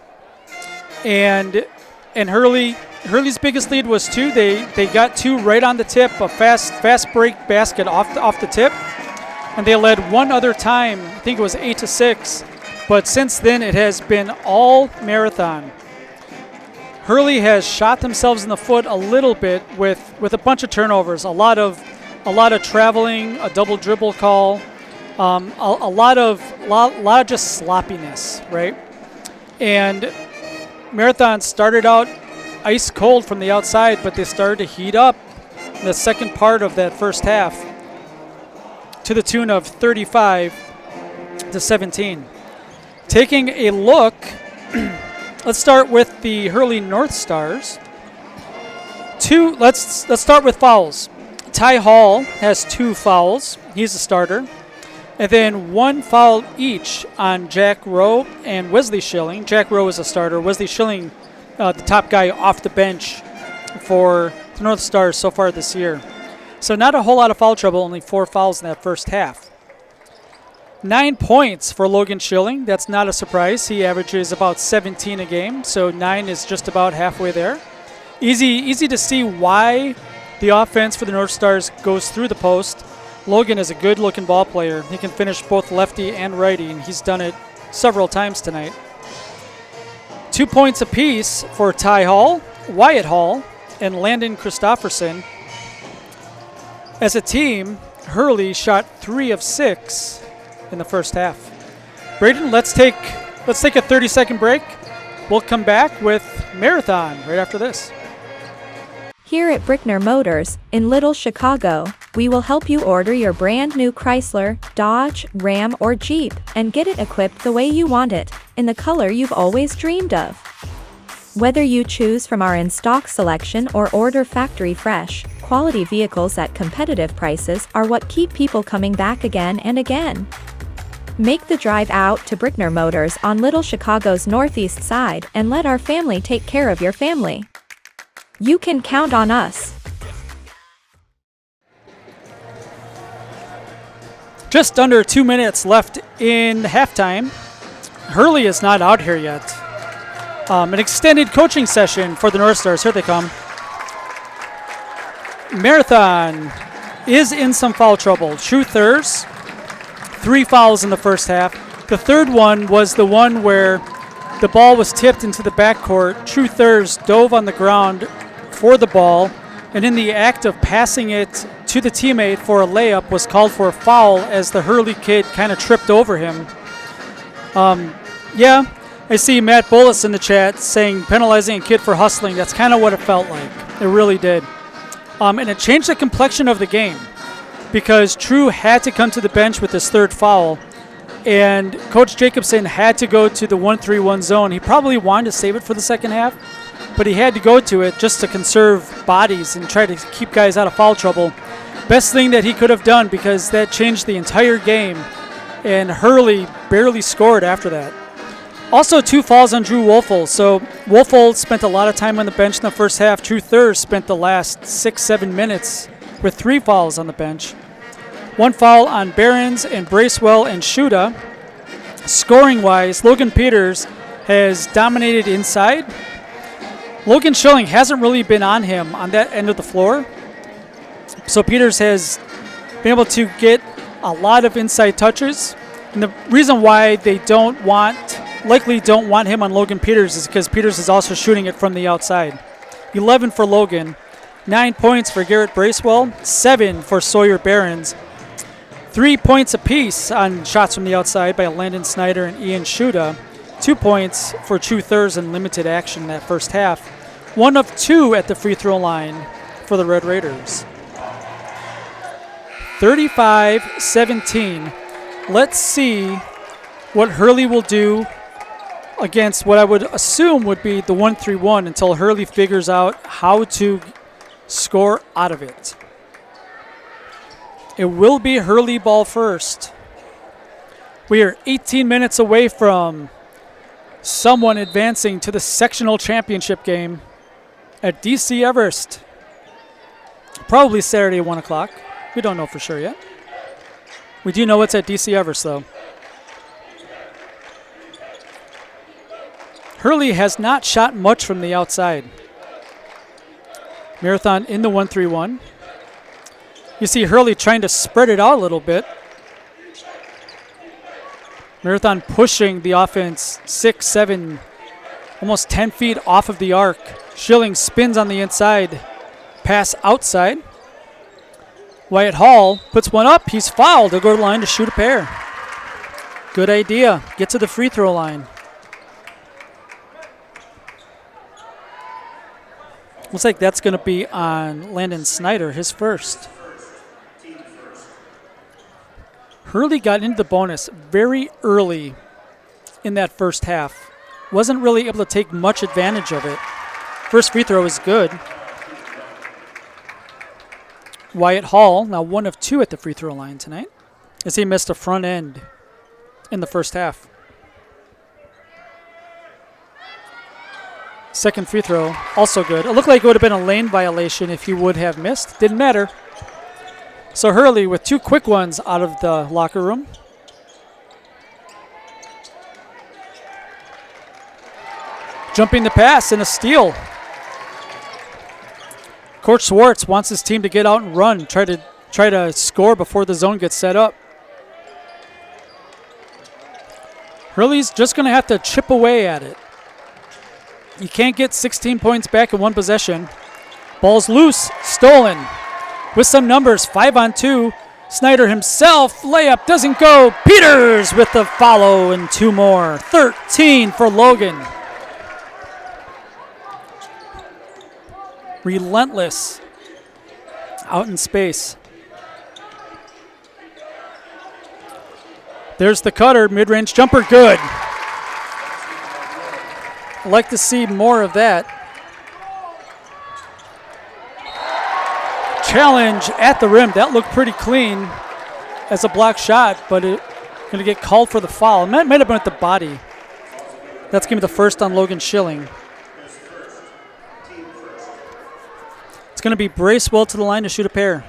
And Hurley's biggest lead was 2. They got 2 right on the tip, a fast break basket off the tip. And they led one other time, I think it was 8-6. But since then, it has been all Marathon. Hurley has shot themselves in the foot a little bit with a bunch of turnovers, a lot of traveling, a double dribble call, a lot of just sloppiness, right? And Marathon started out ice cold from the outside, but they started to heat up in the second part of that first half, to the tune of 35-17. Taking a look, let's start with the Hurley North Stars. Let's start with fouls. Ty Hall has 2 fouls. He's a starter. And then 1 foul each on Jack Rowe and Wesley Schilling. Jack Rowe is a starter. Wesley Schilling, the top guy off the bench for the North Stars so far this year. So not a whole lot of foul trouble, only 4 fouls in that first half. 9 points for Logan Schilling. That's not a surprise. He averages about 17 a game, so 9 is just about halfway there. Easy to see why the offense for the North Stars goes through the post. Logan is a good-looking ball player. He can finish both lefty and righty, and he's done it several times tonight. 2 points apiece for Ty Hall, Wyatt Hall, and Landon Christofferson. As a team, Hurley shot 3 of 6 in the first half. Braden, let's take a 30-second break. We'll come back with Marathon right after this. Here at Brickner Motors, in Little Chicago, we will help you order your brand new Chrysler, Dodge, Ram, or Jeep and get it equipped the way you want it, in the color you've always dreamed of. Whether you choose from our in-stock selection or order factory fresh, quality vehicles at competitive prices are what keep people coming back again and again. Make the drive out to Brickner Motors on Little Chicago's northeast side and let our family take care of your family. You can count on us. Just under 2 minutes left in halftime. Hurley is not out here yet. An extended coaching session for the North Stars. Here they come. Marathon is in some foul trouble. Truthers, 3 fouls in the first half. The third one was the one where the ball was tipped into the backcourt. Truthers dove on the ground for the ball, and in the act of passing it to the teammate for a layup was called for a foul as the Hurley kid kind of tripped over him. Yeah, I see Matt Bolus in the chat saying penalizing a kid for hustling. That's kind of what it felt like. It really did. And it changed the complexion of the game because True had to come to the bench with his third foul, and Coach Jacobson had to go to the 1-3-1 zone. He probably wanted to save it for the second half, but he had to go to it just to conserve bodies and try to keep guys out of foul trouble. Best thing that he could have done because that changed the entire game, and Hurley barely scored after that. Also 2 fouls on Drew Wolfel. So Wolfel spent a lot of time on the bench in the first half. Truthers spent the last 6-7 minutes with 3 fouls on the bench. 1 foul on Behrens and Bracewell and Shuda. Scoring-wise, Logan Peters has dominated inside. Logan Schilling hasn't really been on him on that end of the floor. So Peters has been able to get a lot of inside touches. And the reason why they likely don't want him on Logan Peters is because Peters is also shooting it from the outside. 11 for Logan, 9 points for Garrett Bracewell, 7 for Sawyer Behrens. 3 points apiece on shots from the outside by Landon Snyder and Ian Shuda. 2 points for Truthers in limited action in that first half. 1 of 2 at the free throw line for the Red Raiders. 35-17. Let's see what Hurley will do against what I would assume would be the 1-3-1 until Hurley figures out how to score out of it. It will be Hurley ball first. We are 18 minutes away from someone advancing to the sectional championship game at DC Everest. Probably Saturday at 1 o'clock. We don't know for sure yet. We do know it's at DC Everest, though. Hurley has not shot much from the outside. Marathon in the 1-3-1. You see Hurley trying to spread it out a little bit. Marathon pushing the offense 6, 7, almost 10 feet off of the arc. Schilling spins on the inside. Pass outside. Wyatt Hall puts one up. He's fouled. He'll go to the line to shoot a pair. Good idea. Get to the free throw line. Looks like that's going to be on Landon Snyder, his first. Hurley got into the bonus very early in that first half. Wasn't really able to take much advantage of it. First free throw is good. Wyatt Hall, now 1 of 2 at the free throw line tonight, as he missed a front end in the first half. Second free throw, also good. It looked like it would have been a lane violation if he would have missed. Didn't matter. So Hurley with 2 quick ones out of the locker room. Jumping the pass and a steal. Coach Schwartz wants his team to get out and run, try to try to score before the zone gets set up. Hurley's just going to have to chip away at it. You can't get 16 points back in one possession. Ball's loose, stolen. With some numbers, 5-on-2. Snyder himself, layup doesn't go. Peters with the follow and 2 more. 13 for Logan. Relentless. Out in space. There's the cutter, mid-range jumper, good. I'd like to see more of that. Challenge at the rim. That looked pretty clean as a block shot, but it's going to get called for the foul. It might have been at the body. That's going to be the first on Logan Schilling. It's going to be Bracewell to the line to shoot a pair.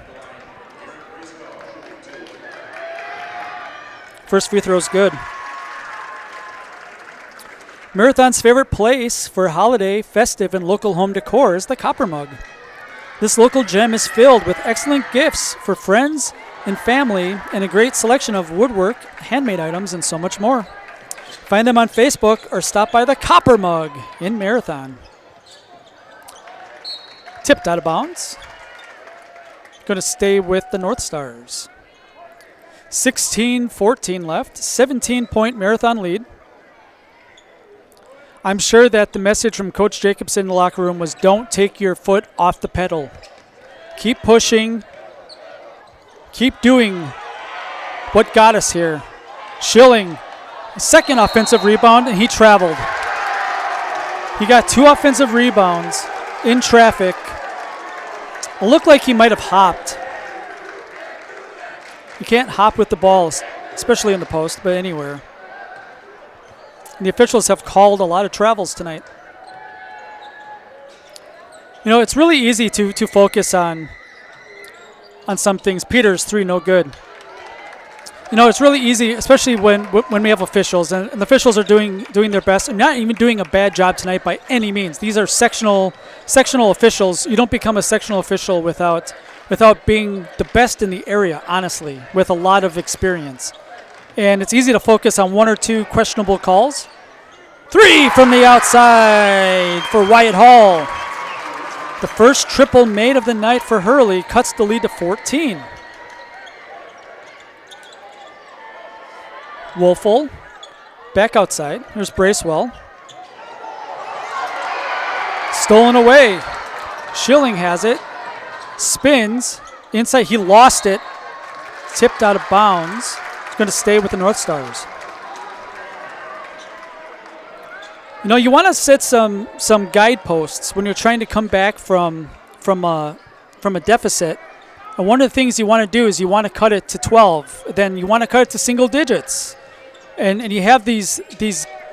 First free throw is good. Marathon's favorite place for holiday, festive, and local home decor is the Copper Mug. This local gem is filled with excellent gifts for friends and family and a great selection of woodwork, handmade items, and so much more. Find them on Facebook or stop by the Copper Mug in Marathon. Tipped out of bounds. Going to stay with the North Stars. 16-14 left. 17-point Marathon lead. I'm sure that the message from Coach Jacobson in the locker room was don't take your foot off the pedal. Keep pushing. Keep doing what got us here. Schilling, second offensive rebound, and he traveled. He got 2 offensive rebounds in traffic. It looked like he might have hopped. You can't hop with the ball, especially in the post, but anywhere. And the officials have called a lot of travels tonight. You know, it's really easy to focus on some things. Peters, 3, no good. You know, it's really easy, especially when we have officials, and the officials are doing their best and not even doing a bad job tonight by any means. These are sectional officials. You don't become a sectional official without being the best in the area, honestly, with a lot of experience. And it's easy to focus on 1 or 2 questionable calls. 3 from the outside for Wyatt Hall. The first triple made of the night for Hurley cuts the lead to 14. Wolfel back outside. Here's Bracewell. Stolen away. Schilling has it. Spins. Inside. He lost it. Tipped out of bounds. Going to stay with the North Stars. You know, you want to set some guideposts when you're trying to come back from a deficit. And one of the things you want to do is you want to cut it to 12. Then you want to cut it to single digits. And you have these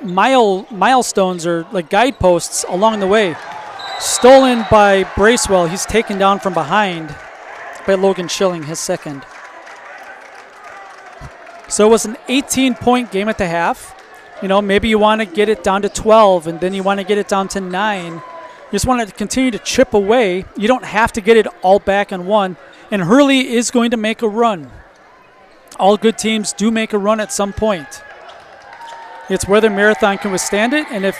milestones or like guideposts along the way. Stolen by Bracewell. He's taken down from behind by Logan Schilling, his second. So it was an 18-point game at the half. You know, maybe you want to get it down to 12, and then you want to get it down to 9. You just want to continue to chip away. You don't have to get it all back on one. And Hurley is going to make a run. All good teams do make a run at some point. It's whether Marathon can withstand it, and if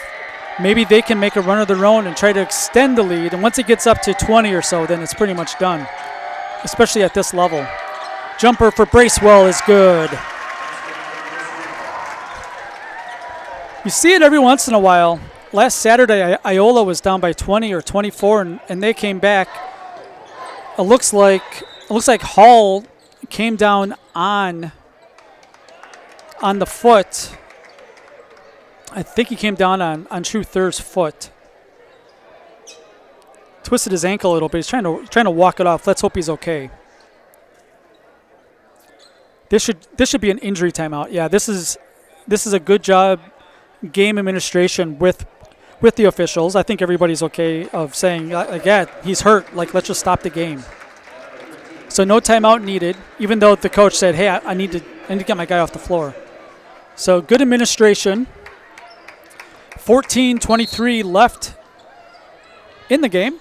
maybe they can make a run of their own and try to extend the lead. And once it gets up to 20 or so, then it's pretty much done, especially at this level. Jumper for Bracewell is good. You see it every once in a while. Last Saturday, Iola was down by 20 or 24, and they came back. It looks like Hall came down on the foot. I think he came down on True Thur's foot. Twisted his ankle a little bit. He's trying to walk it off. Let's hope he's okay. This should be an injury timeout. Yeah, this is a good job game administration with the officials. I think everybody's okay of saying, yeah, he's hurt. Like, let's just stop the game. So no timeout needed, even though the coach said, hey, I need to get my guy off the floor. So good administration. 14-23 left in the game.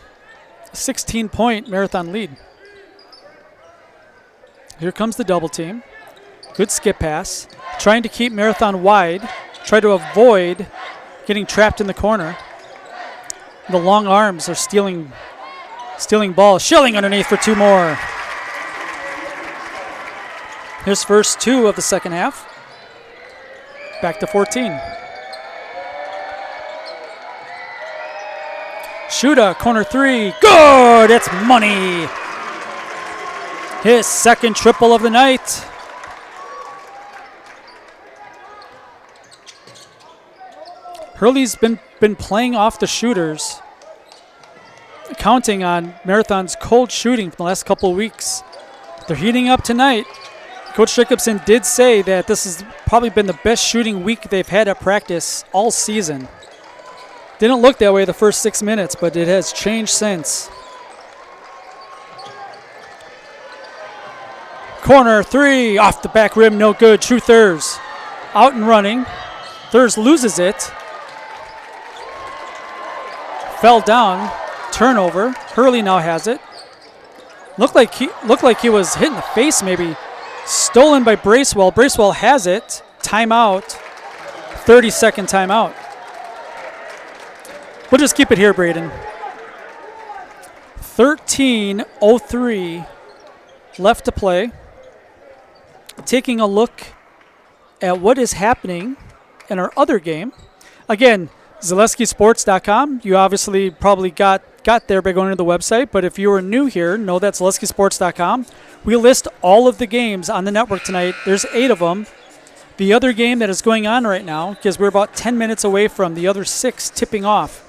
16-point Marathon lead. Here comes the double team. Good skip pass. Trying to keep Marathon wide. Try to avoid getting trapped in the corner. The long arms are stealing ball. Schilling underneath for 2 more. His first 2 of the second half. Back to 14. Shuda, corner 3. Good! It's money. His second triple of the night. Hurley's been playing off the shooters, counting on Marathon's cold shooting for the last couple of weeks. They're heating up tonight. Coach Jacobson did say that this has probably been the best shooting week they've had at practice all season. Didn't look that way the first 6 minutes, but it has changed since. Corner 3, off the back rim, no good. True Thurs out and running. Thurs loses it. Fell down, turnover. Hurley now has it. Looked like he was hit in the face maybe. Stolen by Bracewell. Bracewell has it. Timeout. 30-second timeout. We'll just keep it here, Braden. 13:03 left to play. Taking a look at what is happening in our other game. Again, ZaleskiSports.com. You obviously probably got there by going to the website, but if you are new here, know that ZaleskiSports.com. We list all of the games on the network tonight. There's 8 of them. The other game that is going on right now, because we're about 10 minutes away from the other 6 tipping off,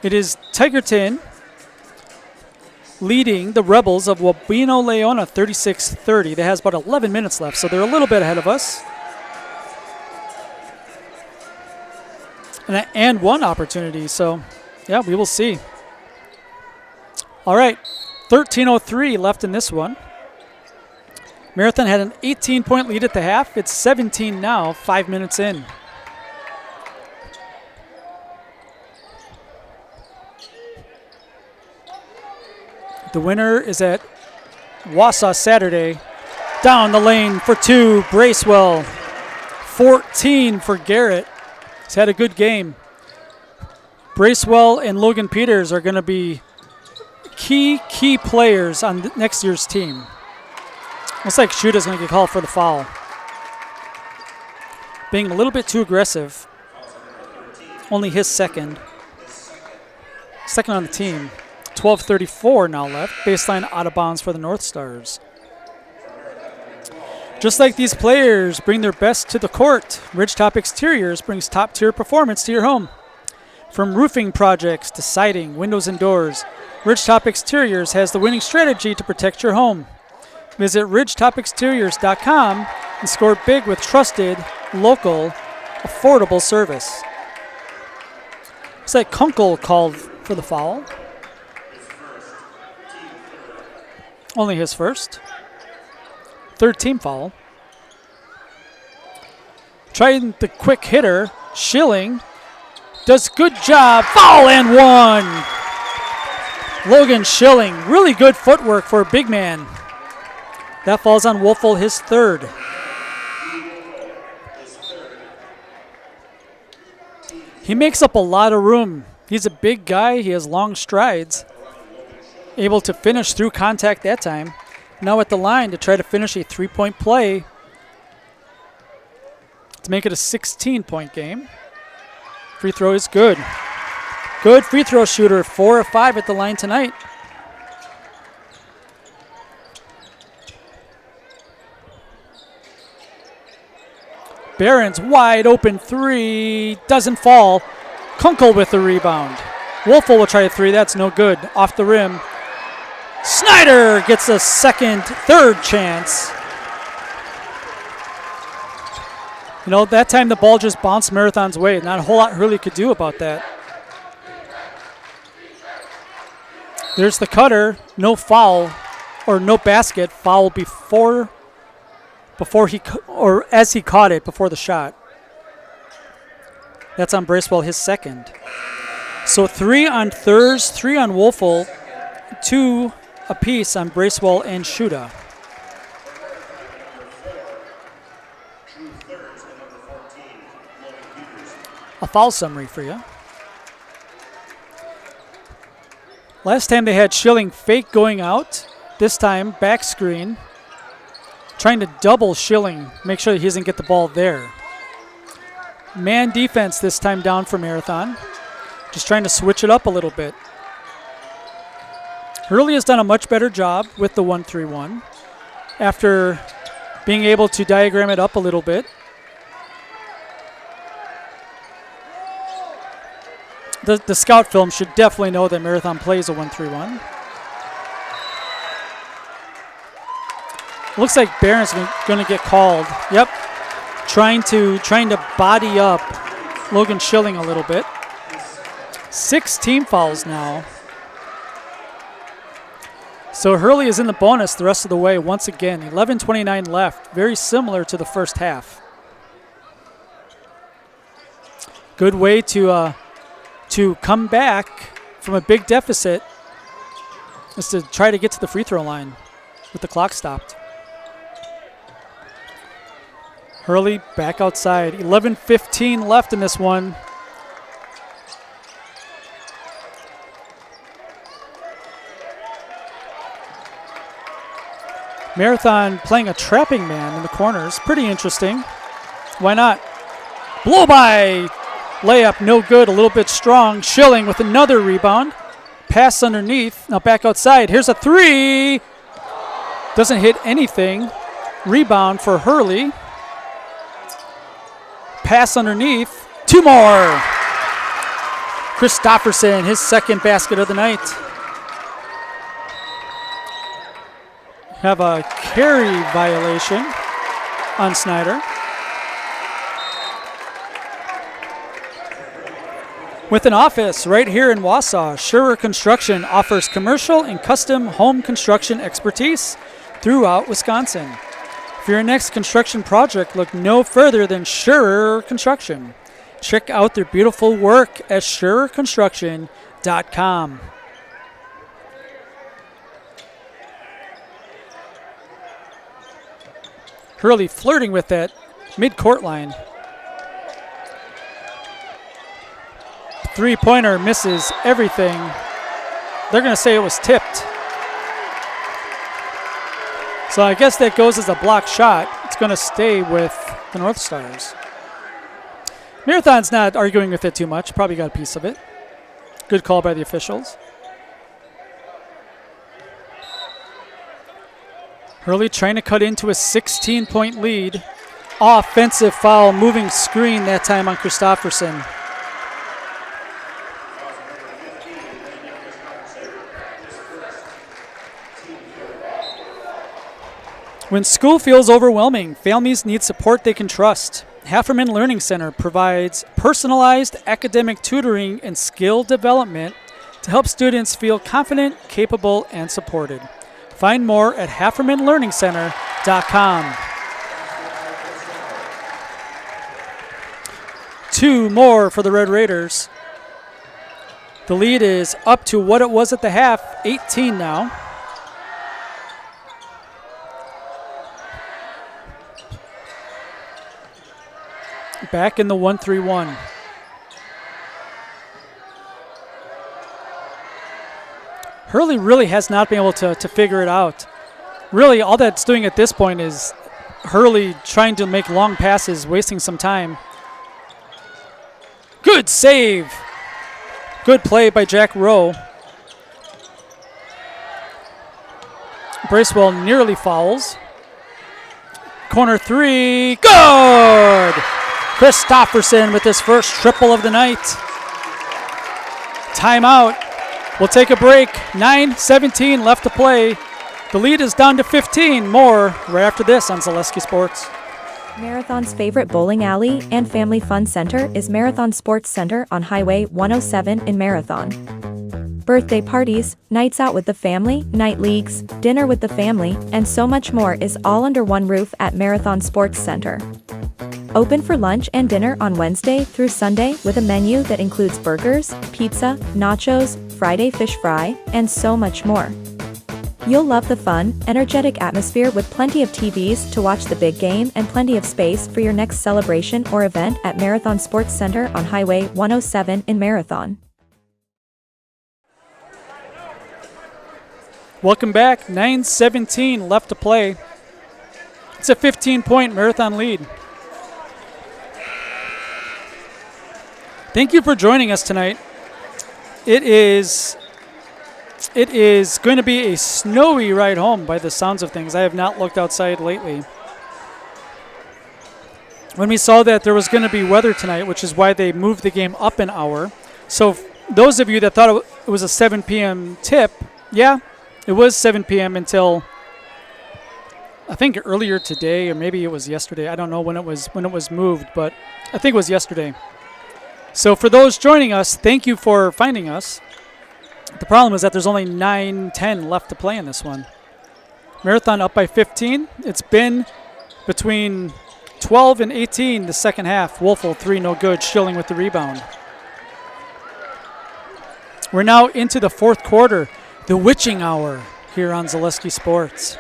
it is Tigerton leading the Rebels of Wabeno Leona 36-30. That has about 11 minutes left, so they're a little bit ahead of us. And 1 opportunity, so yeah, we will see. All right, 13:03 left in this one. Marathon had an 18-point lead at the half. It's 17 now, 5 minutes in. The winner is at Wausau Saturday. Down the lane for 2, Bracewell. 14 for Garrett. He's had a good game. Bracewell and Logan Peters are going to be key players on next year's team. Looks like Shuda's going to get called for the foul. Being a little bit too aggressive. Only his second. Second on the team. 12:34 now left. Baseline out of bounds for the North Stars. Just like these players bring their best to the court, Ridgetop Exteriors brings top-tier performance to your home. From roofing projects to siding, windows, and doors, Ridgetop Exteriors has the winning strategy to protect your home. Visit ridgetopexteriors.com and score big with trusted, local, affordable service. Looks like Kunkel called for the foul. Only his first. 3rd team foul. Trying the quick hitter. Schilling does good job. Foul and 1. Logan Schilling. Really good footwork for a big man. That falls on Wolfel, his 3rd. He makes up a lot of room. He's a big guy. He has long strides. Able to finish through contact that time. Now at the line to try to finish a 3-point play to make it a 16-point game. Free throw is good. Good free throw shooter. 4 of 5 at the line tonight. Barron's wide open 3. Doesn't fall. Kunkel with the rebound. Wolfel will try a 3. That's no good. Off the rim. Snyder gets a third chance. You know, that time the ball just bounced Marathon's way. Not a whole lot Hurley could do about that. There's the cutter. No foul or no basket. Foul before he, or as he caught it before the shot. That's on Bracewell, his 2nd. So 3 on Thurs, 3 on Wolfel, 2 apiece on Bracewell and Shuda. a foul summary for you. Last time they had Schilling fake going out. This time, back screen. Trying to double Schilling, make sure he doesn't get the ball there. Man defense this time down for Marathon. Just trying to switch it up a little bit. Hurley has done a much better job with the 1-3-1 after being able to diagram it up a little bit. The scout film should definitely know that Marathon plays a 1-3-1. Looks like Barron's going to get called. Yep, trying to body up Logan Schilling a little bit. 6 team fouls now. So Hurley is in the bonus the rest of the way once again. 11:29 left, very similar to the first half. Good way to come back from a big deficit is to try to get to the free throw line with the clock stopped. Hurley back outside. 11:15 left in this one. Marathon playing a trapping man in the corners. Pretty interesting. Why not? Blow by. Layup no good. A little bit strong. Schilling with another rebound. Pass underneath. Now back outside. Here's a 3. Doesn't hit anything. Rebound for Hurley. Pass underneath. 2 more. Christofferson, his second basket of the night. Have a carry violation on Snyder. With an office right here in Wausau, Scherer Construction offers commercial and custom home construction expertise throughout Wisconsin. For your next construction project, look no further than Scherer Construction. Check out their beautiful work at SchererConstruction.com. Hurley flirting with that mid-court line. Three-pointer misses everything. They're going to say it was tipped. So I guess that goes as a block shot. It's going to stay with the North Stars. Marathon's not arguing with it too much. Probably got a piece of it. Good call by the officials. Hurley trying to cut into a 16-point lead. Offensive foul, moving screen that time on Christofferson. When school feels overwhelming, families need support they can trust. Hafferman Learning Center provides personalized academic tutoring and skill development to help students feel confident, capable, and supported. Find more at HaffermanLearningCenter.com. 2 more for the Red Raiders. The lead is up to what it was at the half, 18 now. Back in the 1-3-1. Hurley really has not been able to figure it out. Really, all that's doing at this point is Hurley trying to make long passes, wasting some time. Good save. Good play by Jack Rowe. Bracewell nearly fouls. Corner 3. Good! Christofferson with his first triple of the night. Timeout. We'll take a break. 9:17 left to play. The lead is down to 15. More right after this on Zaleski Sports. Marathon's favorite bowling alley and family fun center is Marathon Sports Center on Highway 107 in Marathon. Birthday parties, nights out with the family, night leagues, dinner with the family, and so much more is all under one roof at Marathon Sports Center. Open for lunch and dinner on Wednesday through Sunday with a menu that includes burgers, pizza, nachos, Friday fish fry, and so much more. You'll love the fun, energetic atmosphere with plenty of TVs to watch the big game and plenty of space for your next celebration or event at Marathon Sports Center on Highway 107 in Marathon. Welcome back. 9:17 left to play. It's a 15-point Marathon lead. Thank you for joining us tonight. It is going to be a snowy ride home by the sounds of things. I have not looked outside lately. When we saw that there was going to be weather tonight, which is why they moved the game up an hour. So those of you that thought it was a 7 p.m. tip, yeah, it was 7 p.m. until I think earlier today, or maybe it was yesterday. I don't know when it was moved, but I think it was yesterday. So for those joining us, thank you for finding us. The problem is that there's only 9:10 left to play in this one. Marathon up by 15. It's been between 12 and 18 the second half. Wolfel, 3 no good. Schilling with the rebound. We're now into the fourth quarter. The witching hour here on Zaleski Sports.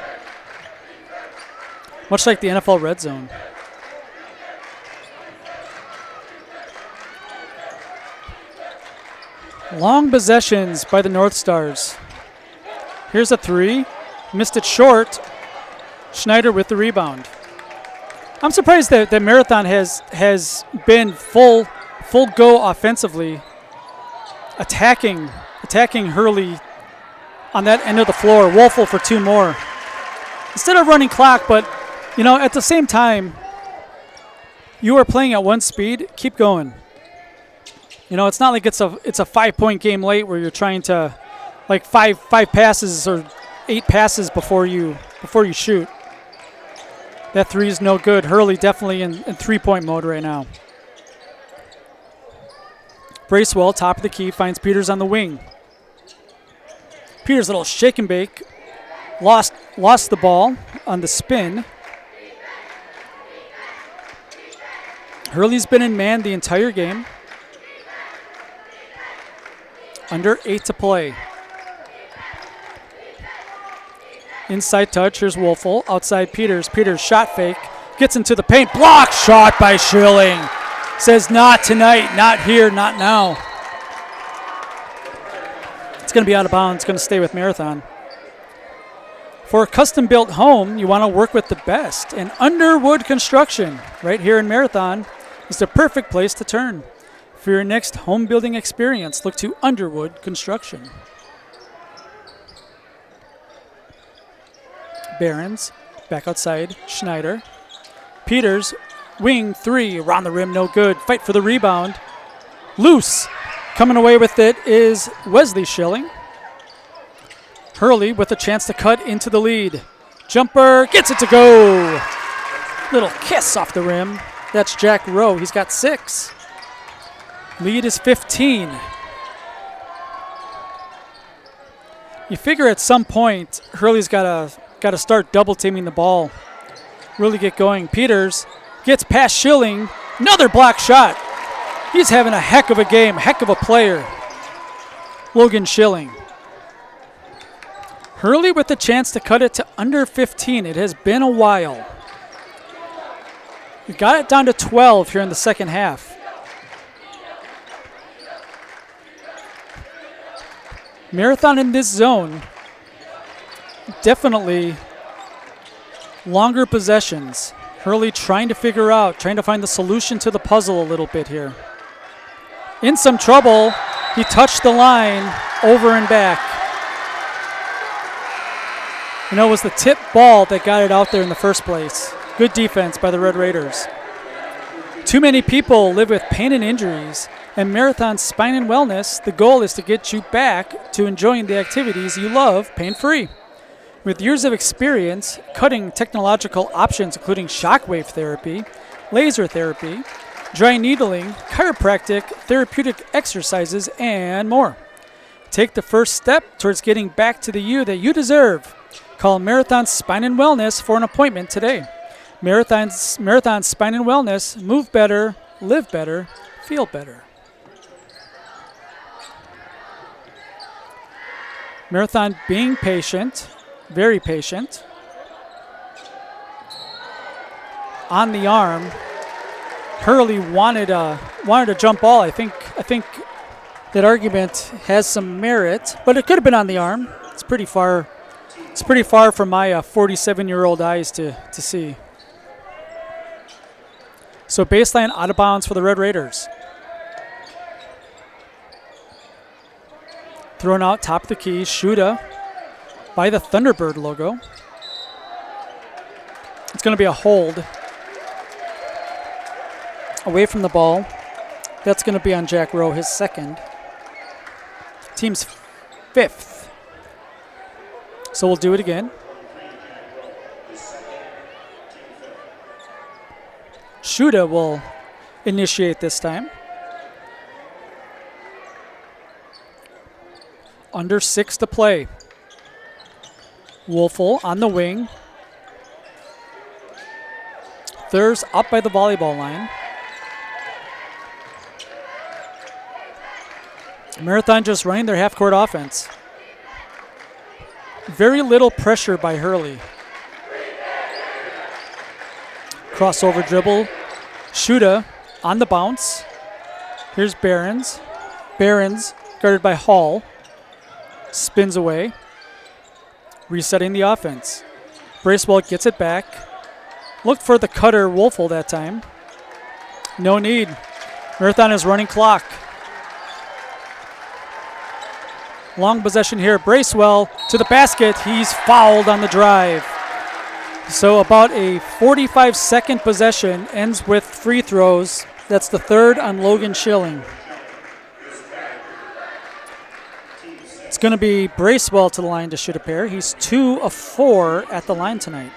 Much like the NFL Red Zone. Long possessions by the North Stars. Here's a 3. Missed it short. Schneider with the rebound. I'm surprised that Marathon has been full go offensively, attacking Hurley on that end of the floor. Wolfel for 2 more. Instead of running clock, but at the same time, you are playing at one speed. Keep going. It's not like it's a 5-point game late where you're trying to like five passes or 8 passes before you shoot. That 3 is no good. Hurley definitely in 3-point mode right now. Bracewell, top of the key, finds Peters on the wing. Peters, little shake and bake. Lost the ball on the spin. Hurley's been in man the entire game. Under 8 to play. Inside touch, here's Wolfel. Outside Peters. Peters shot fake. Gets into the paint. Block shot by Schilling. Says not tonight, not here, not now. It's going to be out of bounds. It's going to stay with Marathon. For a custom-built home, you want to work with the best. And Underwood Construction, right here in Marathon, is the perfect place to turn. For your next home building experience, look to Underwood Construction. Barons, back outside, Schneider. Peters, wing 3, around the rim, no good. Fight for the rebound. Loose. Coming away with it is Wesley Schilling. Hurley with a chance to cut into the lead. Jumper, gets it to go. Little kiss off the rim. That's Jack Rowe. He's got 6. Lead is 15. You figure at some point Hurley's got to start double teaming the ball. Really get going. Peters gets past Schilling. Another block shot. He's having a heck of a game, heck of a player. Logan Schilling. Hurley with the chance to cut it to under 15. It has been a while. We got it down to 12 here in the second half. Marathon in this zone, definitely longer possessions. Hurley trying to find the solution to the puzzle a little bit here. In some trouble, he touched the line over and back. It was the tip ball that got it out there in the first place. Good defense by the Red Raiders. Too many people live with pain and injuries. And Marathon Spine and Wellness, the goal is to get you back to enjoying the activities you love pain-free. With years of experience, cutting technological options including shockwave therapy, laser therapy, dry needling, chiropractic, therapeutic exercises, and more. Take the first step towards getting back to the you that you deserve. Call Marathon Spine and Wellness for an appointment today. Marathon Spine and Wellness, move better, live better, feel better. Marathon being patient, very patient. On the arm. Hurley wanted a jump ball. I think that argument has some merit, but it could have been on the arm. It's pretty far. It's pretty far from my 47-year-old eyes to see. So baseline out of bounds for the Red Raiders. Thrown out top of the key. Shuda by the Thunderbird logo. It's going to be a hold. Away from the ball. That's going to be on Jack Rowe, his second. Team's 5th. So we'll do it again. Shuda will initiate this time. Under 6 to play. Wolfel on the wing. Thurs up by the volleyball line. Marathon just running their half-court offense. Very little pressure by Hurley. Crossover dribble. Shuda on the bounce. Here's Behrens. Behrens guarded by Hall. Spins away. Resetting the offense. Bracewell gets it back. Looked for the cutter Wolfel that time. No need. Marathon is running clock. Long possession here. Bracewell to the basket. He's fouled on the drive. So about a 45-second possession ends with free throws. That's the third on Logan Schilling. It's going to be Bracewell to the line to shoot a pair. He's 2 of 4 at the line tonight.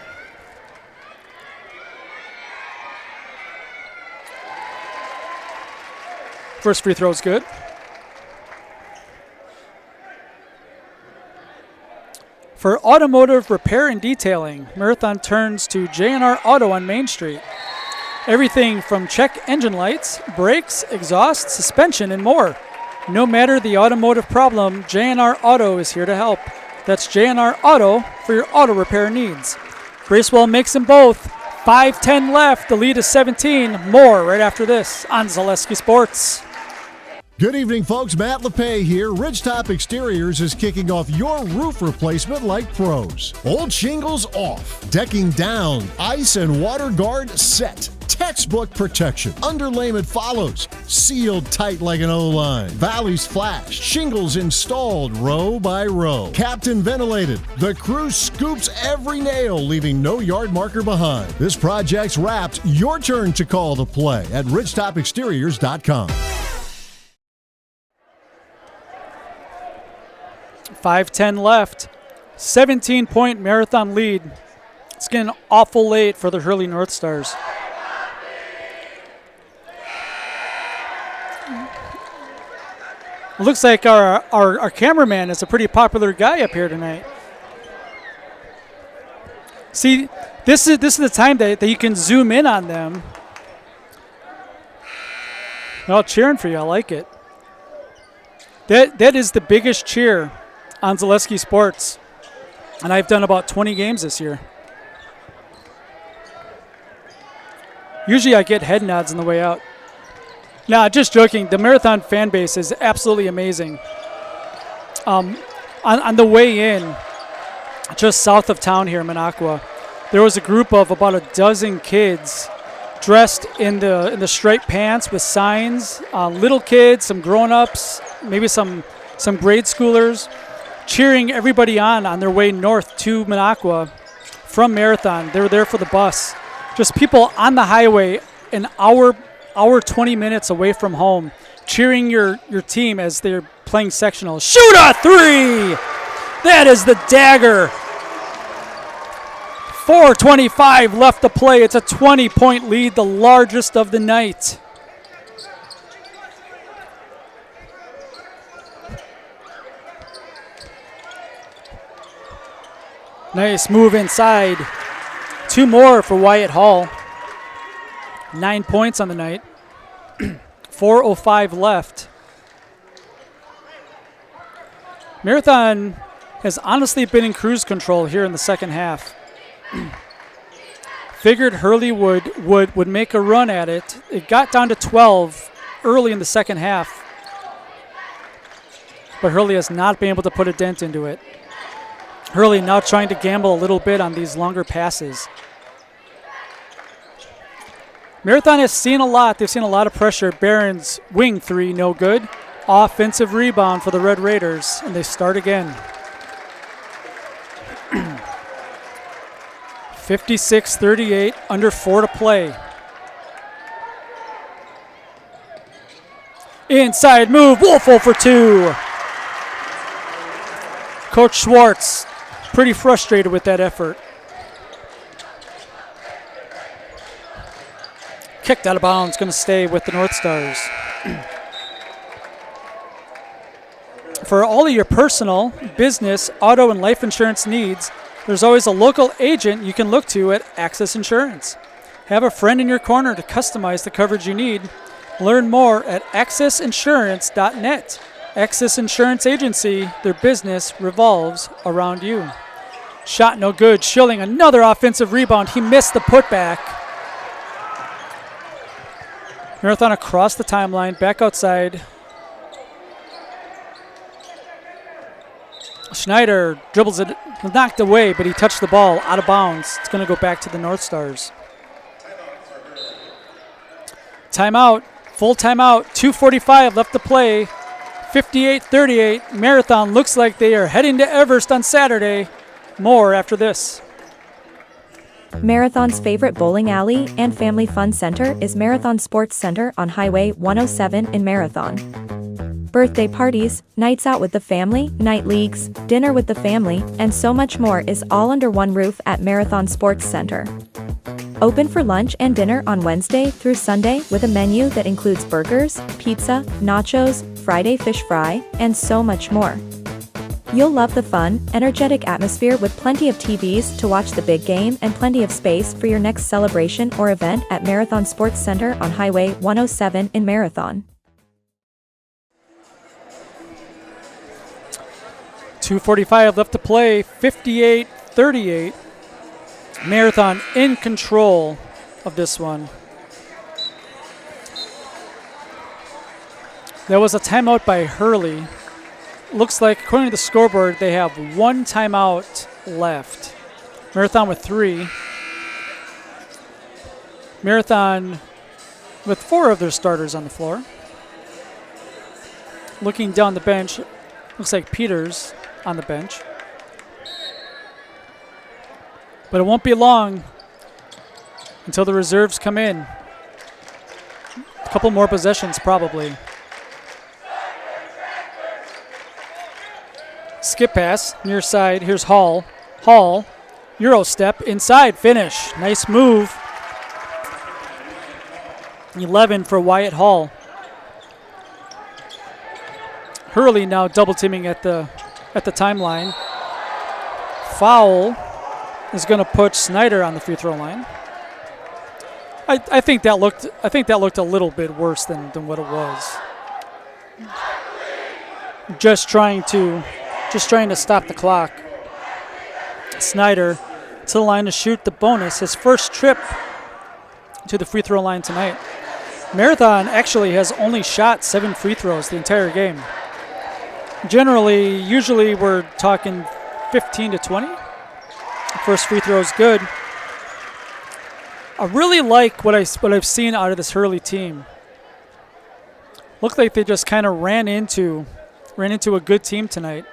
First free throw is good. For automotive repair and detailing, Marathon turns to J&R Auto on Main Street. Everything from check engine lights, brakes, exhaust, suspension, and more. No matter the automotive problem, J&R Auto is here to help. That's J&R Auto for your auto repair needs. Bracewell makes them both. 5:10 left. The lead is 17. More right after this on Zaleski Sports. Good evening, folks. Matt LePay here. Ridgetop Exteriors is kicking off your roof replacement like pros. Old shingles off, decking down, ice and water guard set. Textbook protection. Underlayment follows. Sealed tight like an O-line. Valleys flashed. Shingles installed row by row. Captain ventilated. The crew scoops every nail, leaving no yard marker behind. This project's wrapped. Your turn to call the play at ridgetopexteriors.com. 5:10 left. 17-point Marathon lead. It's getting awful late for the Hurley North Stars. It looks like our cameraman is a pretty popular guy up here tonight. See, this is the time that you can zoom in on them. Well, cheering for you. I like it. That is the biggest cheer on Zaleski Sports, and I've done about 20 games this year. Usually I get head nods on the way out. Nah, just joking. The Marathon fan base is absolutely amazing. On the way in, just south of town here in Minocqua, there was a group of about a dozen kids dressed in the striped pants with signs. Little kids, some grown-ups, maybe some grade schoolers, cheering everybody on their way north to Minocqua from Marathon. They were there for the bus. Just people on the highway an hour 20 minutes away from home, cheering your team as they're playing sectional. Shoot a three! That is the dagger. 4:25 left to play. It's a 20-point lead, the largest of the night. Nice move inside. 2 more for Wyatt Hall. 9 points on the night. 4:05 left. Marathon has honestly been in cruise control here in the second half. Figured Hurley would make a run at it. It got down to 12 early in the second half, but Hurley has not been able to put a dent into it. Hurley now trying to gamble a little bit on these longer passes. Marathon has seen a lot. They've seen a lot of pressure. Barron's wing three, no good. Offensive rebound for the Red Raiders, and they start again. 56-38, under 4 to play. Inside move, Wolfel for 2. Coach Schwartz pretty frustrated with that effort. Kicked out of bounds, going to stay with the North Stars. For all of your personal, business, auto, and life insurance needs, there's always a local agent you can look to at Access Insurance. Have a friend in your corner to customize the coverage you need. Learn more at accessinsurance.net. Access Insurance Agency, their business revolves around you. Shot no good. Schilling, another offensive rebound. He missed the putback. Marathon across the timeline, back outside. Schneider dribbles it, knocked away, but he touched the ball out of bounds. It's going to go back to the North Stars. Timeout, full timeout, 2:45 left to play. 58-38, Marathon looks like they are heading to Everest on Saturday. More after this. Marathon's favorite bowling alley and family fun center is Marathon Sports Center on Highway 107 in Marathon. Birthday parties, nights out with the family, night leagues, dinner with the family, and so much more is all under one roof at Marathon Sports Center. Open for lunch and dinner on Wednesday through Sunday with a menu that includes burgers, pizza, nachos, Friday fish fry, and so much more. You'll love the fun, energetic atmosphere with plenty of TVs to watch the big game and plenty of space for your next celebration or event at Marathon Sports Center on Highway 107 in Marathon. 2:45 left to play, 58-38. Marathon in control of this one. There was a timeout by Hurley. Looks like, according to the scoreboard, they have one timeout left. Marathon with 3. Marathon with 4 of their starters on the floor. Looking down the bench, looks like Peters on the bench. But it won't be long until the reserves come in. A couple more possessions probably. Skip pass, near side. Here's Hall. Hall, Euro step, inside, finish. Nice move. 11 for Wyatt Hall. Hurley now double teaming at the timeline. Foul is going to put Snyder on the free throw line. I think that looked a little bit worse than what it was. Just trying to stop the clock. Snyder to the line to shoot the bonus, his first trip to the free throw line tonight. Marathon actually has only shot 7 free throws the entire game. Usually we're talking 15 to 20. First free throw is good. I really like what I've seen out of this Hurley team. Looked like they just kind of ran into a good team tonight.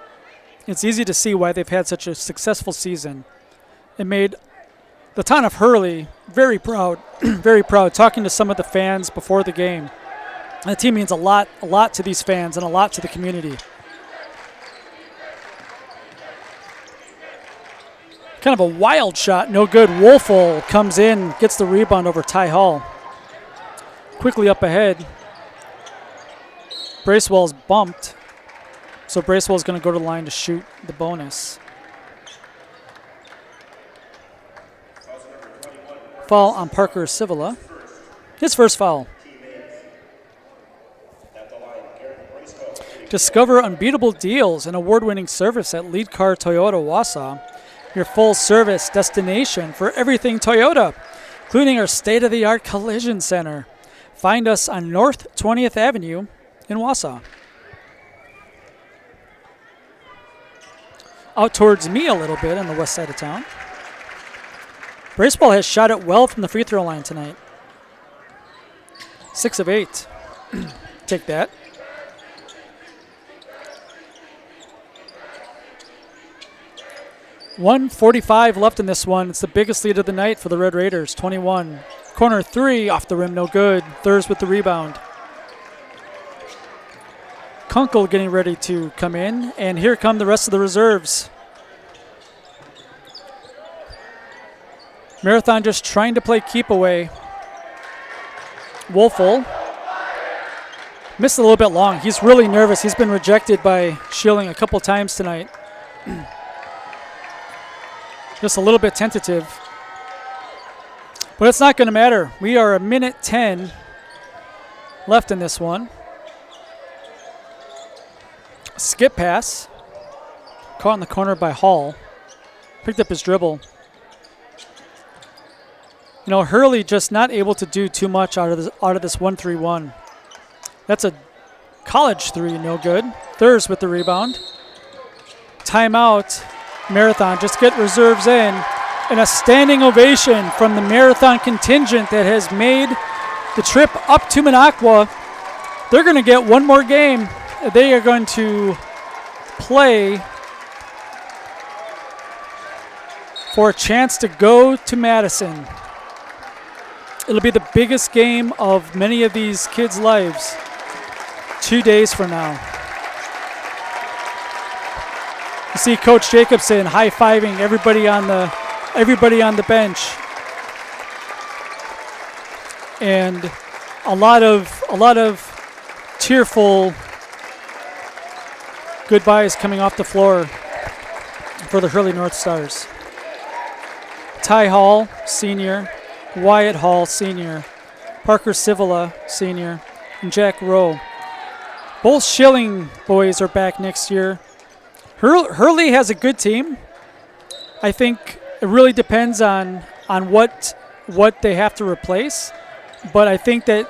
It's easy to see why they've had such a successful season. It made the town of Hurley very proud, very proud. Talking to some of the fans before the game, and the team means a lot to these fans and a lot to the community. Kind of a wild shot, no good. Wolfel comes in, gets the rebound over Ty Hall. Quickly up ahead. Bracewell's bumped, so Bracewell's going to go to the line to shoot the bonus. Foul on Parker Civila. His first foul. Discover unbeatable deals and award-winning service at Lead Car Toyota Wausau, your full-service destination for everything Toyota, including our state-of-the-art collision center. Find us on North 20th Avenue in Wausau. Out towards me a little bit on the west side of town. Braceball has shot it well from the free throw line tonight. 6 of 8. Take that. .145 left in this one. It's the biggest lead of the night for the Red Raiders. 21. Corner 3 off the rim, no good. Thurs with the rebound. Kunkel getting ready to come in, and here come the rest of the reserves. Marathon just trying to play keep away. Wolfel missed a little bit long. He's really nervous. He's been rejected by Schilling a couple times tonight. Just a little bit tentative. But it's not going to matter. We are a minute 10 left in this one. Skip pass. Caught in the corner by Hall. Picked up his dribble. You know, Hurley just not able to do too much out of this 1-3-1. That's a college 3, no good. Thurs with the rebound. Timeout. Marathon just get reserves in, and a standing ovation from the Marathon contingent that has made the trip up to Minocqua. They're going to get one more game. They are going to play for a chance to go to Madison. It'll be the biggest game of many of these kids' lives 2 days from now. You see Coach Jacobson high-fiving everybody on the bench, and a lot of tearful goodbyes coming off the floor for the Hurley North Stars. Ty Hall, senior, Wyatt Hall, senior, Parker Civila, senior, and Jack Rowe. Both Schilling boys are back next year. Hurley has a good team. I think it really depends on what they have to replace. But I think that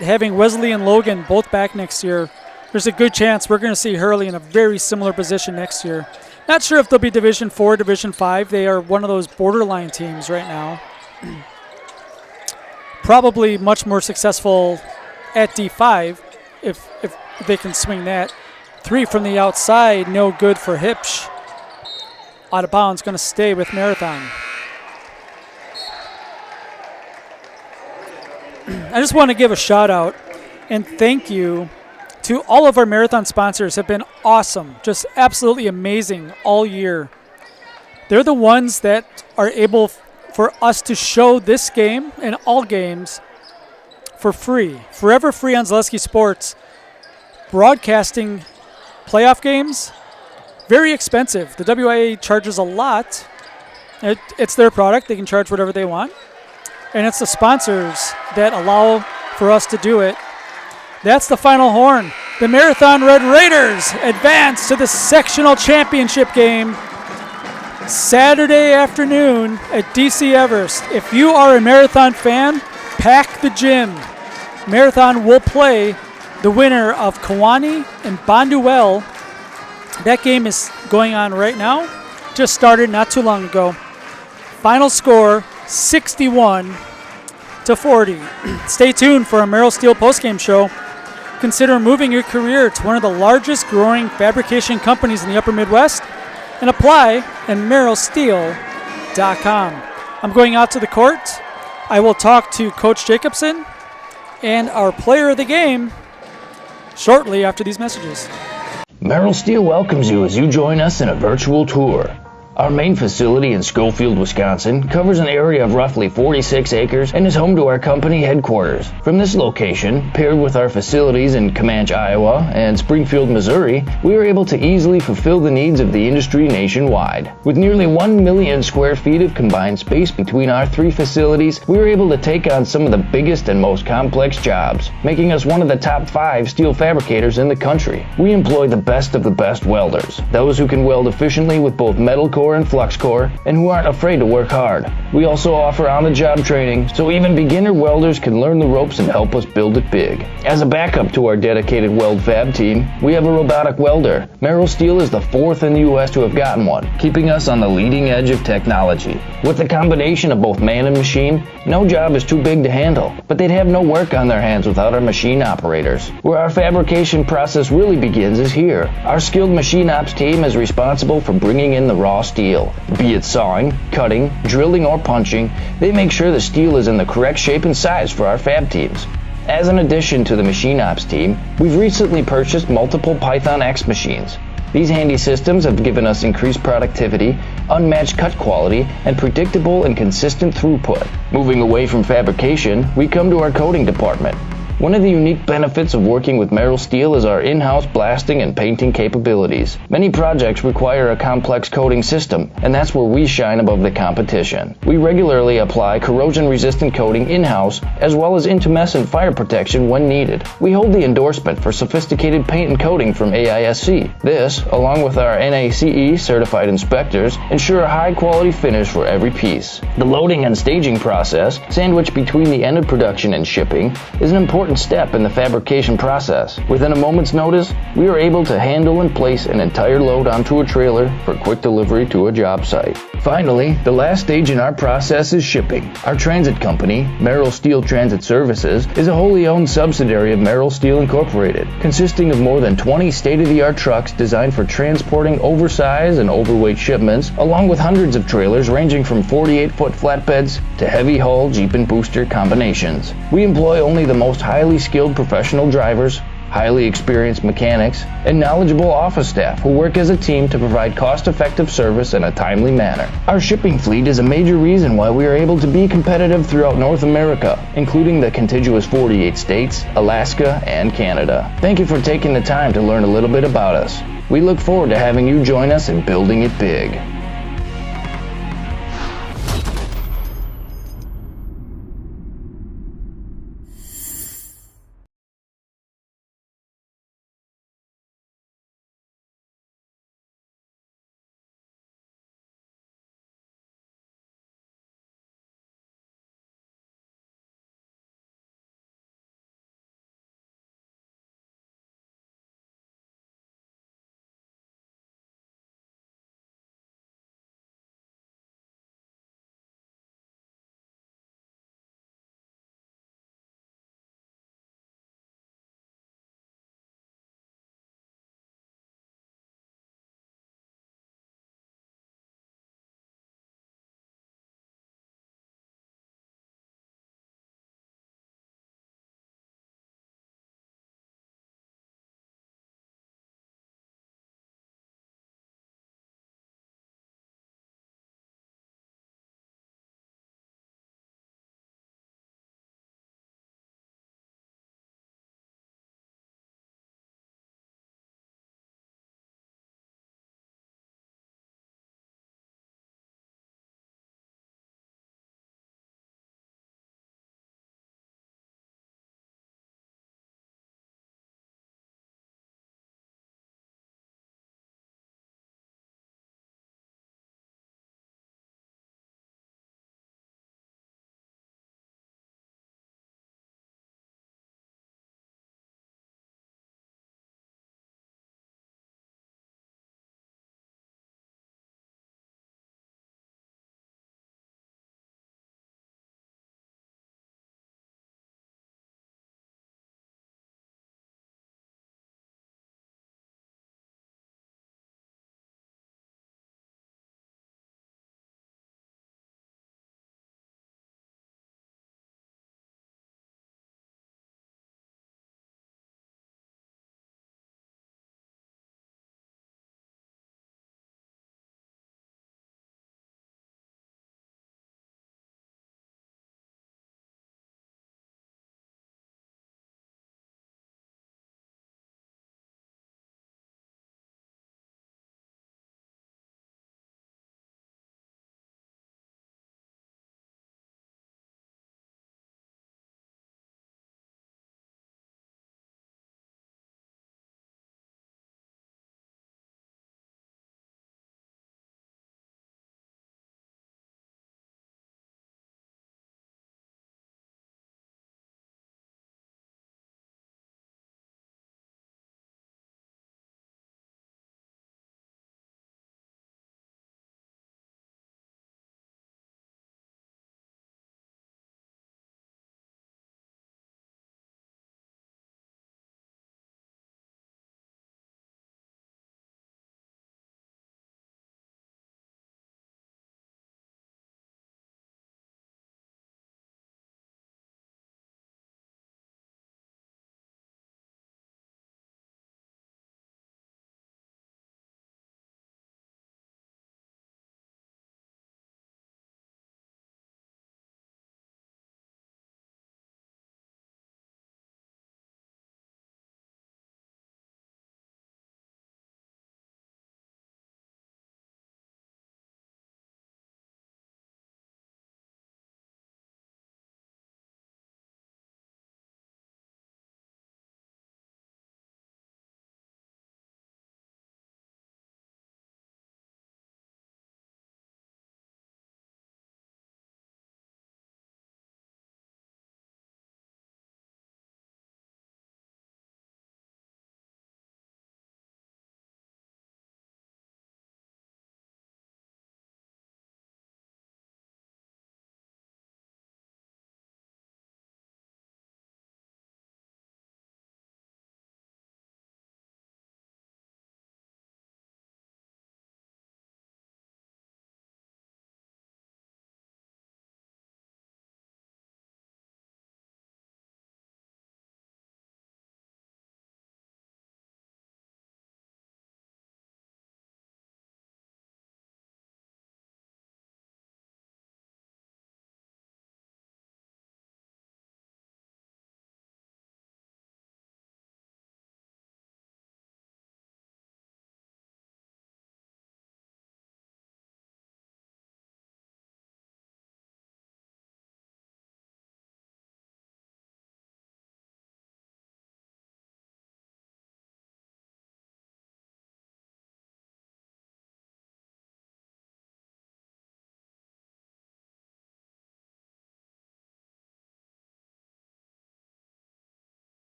having Wesley and Logan both back next year, there's a good chance we're going to see Hurley in a very similar position next year. Not sure if they'll be Division 4, Division 5. They are one of those borderline teams right now. Probably much more successful at D5 if they can swing that. 3 from the outside, no good for Hipsch. Out of bounds, going to stay with Marathon. I just want to give a shout out and thank you to all of our Marathon sponsors. Have been awesome, just absolutely amazing all year. They're the ones that are able for us to show this game and all games for free, forever free on Zaleski Sports. Broadcasting playoff games, very expensive. The WIAA charges a lot. It's their product. They can charge whatever they want. And it's the sponsors that allow for us to do it. That's the final horn. The Marathon Red Raiders advance to the sectional championship game Saturday afternoon at DC Everest. If you are a Marathon fan, pack the gym. Marathon will play the winner of Kewanee and Bonduel. That game is going on right now. Just started not too long ago. Final score, 61-40. Stay tuned for a Merrill Steel postgame show. Consider moving your career to one of the largest growing fabrication companies in the upper Midwest and apply at merrillsteel.com. I'm going out to the court. I will talk to Coach Jacobson and our player of the game shortly after these messages. Merrill Steel welcomes you as you join us in a virtual tour. Our main facility in Schofield, Wisconsin covers an area of roughly 46 acres and is home to our company headquarters. From this location, paired with our facilities in Comanche, Iowa and Springfield, Missouri, we are able to easily fulfill the needs of the industry nationwide. With nearly 1 million square feet of combined space between our 3 facilities, we are able to take on some of the biggest and most complex jobs, making us one of the top 5 steel fabricators in the country. We employ the best of the best welders, those who can weld efficiently with both metal core and flux core, and who aren't afraid to work hard. We also offer on-the-job training, so even beginner welders can learn the ropes and help us build it big. As a backup to our dedicated weld fab team, we have a robotic welder. Merrill Steel is the 4th in the U.S. to have gotten one, keeping us on the leading edge of technology. With the combination of both man and machine, no job is too big to handle, but they'd have no work on their hands without our machine operators. Where our fabrication process really begins is here. Our skilled machine ops team is responsible for bringing in the raw steel. Be it sawing, cutting, drilling, or punching, they make sure the steel is in the correct shape and size for our fab teams. As an addition to the machine ops team, we've recently purchased multiple Python X machines. These handy systems have given us increased productivity, unmatched cut quality, and predictable and consistent throughput. Moving away from fabrication, we come to our coating department. One of the unique benefits of working with Merrill Steel is our in-house blasting and painting capabilities. Many projects require a complex coating system, and that's where we shine above the competition. We regularly apply corrosion-resistant coating in-house, as well as intumescent fire protection when needed. We hold the endorsement for sophisticated paint and coating from AISC. This, along with our NACE certified inspectors, ensure a high-quality finish for every piece. The loading and staging process, sandwiched between the end of production and shipping, is an important step in the fabrication process. Within a moment's notice, we are able to handle and place an entire load onto a trailer for quick delivery to a job site. Finally, the last stage in our process is shipping. Our transit company, Merrill Steel Transit Services, is a wholly owned subsidiary of Merrill Steel Incorporated, consisting of more than 20 state-of-the-art trucks designed for transporting oversized and overweight shipments, along with hundreds of trailers ranging from 48-foot flatbeds to heavy-haul Jeep and booster combinations. We employ only the most highly skilled professional drivers, highly experienced mechanics, and knowledgeable office staff who work as a team to provide cost-effective service in a timely manner. Our shipping fleet is a major reason why we are able to be competitive throughout North America, including the contiguous 48 states, Alaska, and Canada. Thank you for taking the time to learn a little bit about us. We look forward to having you join us in building it big.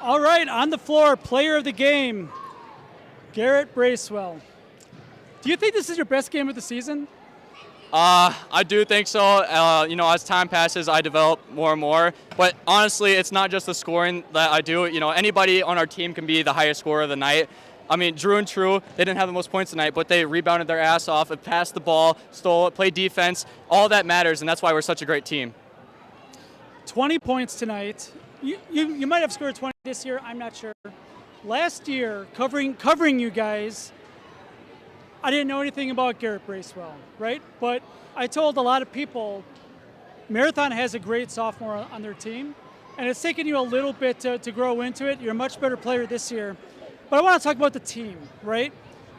All right, on the floor, player of the game, Garrett Bracewell. Do you think this is your best game of the season? I do think so. As time passes, I develop more and more. But honestly, it's not just the scoring that I do. Anybody on our team can be the highest scorer of the night. I mean, Drew and True, they didn't have the most points tonight, but they rebounded their ass off, passed the ball, stole it, played defense. All that matters, and that's why we're such a great team. 20 points tonight. You might have scored 20 this year. I'm not sure. Last year, covering you guys, I didn't know anything about Garrett Bracewell, right? But I told a lot of people, Marathon has a great sophomore on their team, and it's taken you a little bit to grow into it. You're a much better player this year. But I want to talk about the team, right?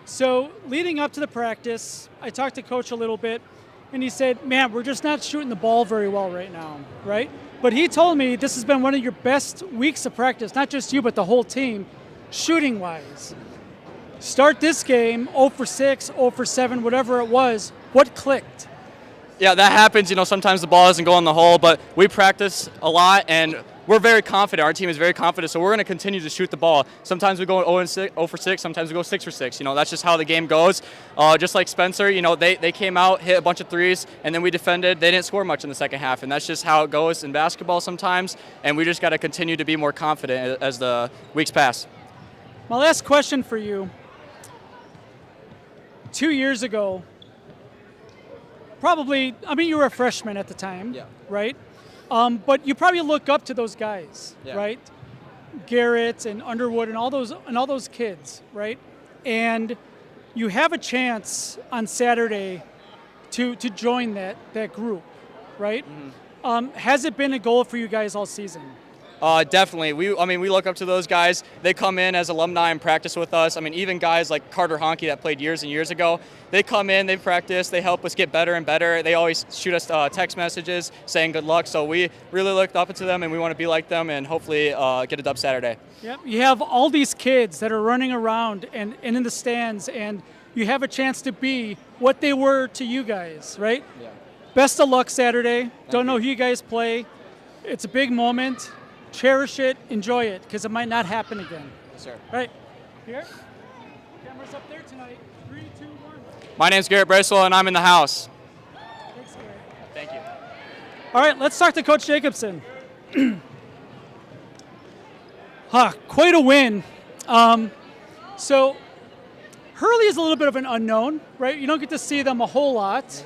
So leading up to the practice, I talked to Coach a little bit, and he said, man, we're just not shooting the ball very well right now, right? But he told me this has been one of your best weeks of practice, not just you, but the whole team, shooting-wise. Start this game, 0 for 6, 0 for 7, whatever it was. What clicked? Yeah, that happens. Sometimes the ball doesn't go in the hole, but we practice a lot, and we're very confident. Our team is very confident, so we're going to continue to shoot the ball. Sometimes we go 0 for 6, sometimes we go 6 for 6. That's just how the game goes. Just like Spencer, they came out, hit a bunch of threes, and then we defended. They didn't score much in the second half, and that's just how it goes in basketball sometimes, and we just got to continue to be more confident as the weeks pass. My last question for you. 2 years ago, you were a freshman at the time, right? But you probably look up to those guys, right? Garrett and Underwood and all those kids, right? And you have a chance on Saturday to join that group, right? Mm-hmm. Has it been a goal for you guys all season? Definitely. We look up to those guys. They come in as alumni and practice with us. Even guys like Carter Honke that played years and years ago, they come in, they practice, they help us get better and better. They always shoot us text messages saying good luck. So we really looked up to them, and we want to be like them and hopefully get a dub Saturday. Yep. You have all these kids that are running around and in the stands, and you have a chance to be what they were to you guys, right? Yeah. Best of luck Saturday. Don't know who you guys play. It's a big moment. Cherish it, enjoy it, because it might not happen again. Yes, sir. Right. Here. Camera's up there tonight. 3, 2, 1. My name's Garrett Bracewell, and I'm in the house. Thanks, Garrett. Thank you. All right, let's talk to Coach Jacobson. Quite a win. So Hurley is a little bit of an unknown, right? You don't get to see them a whole lot.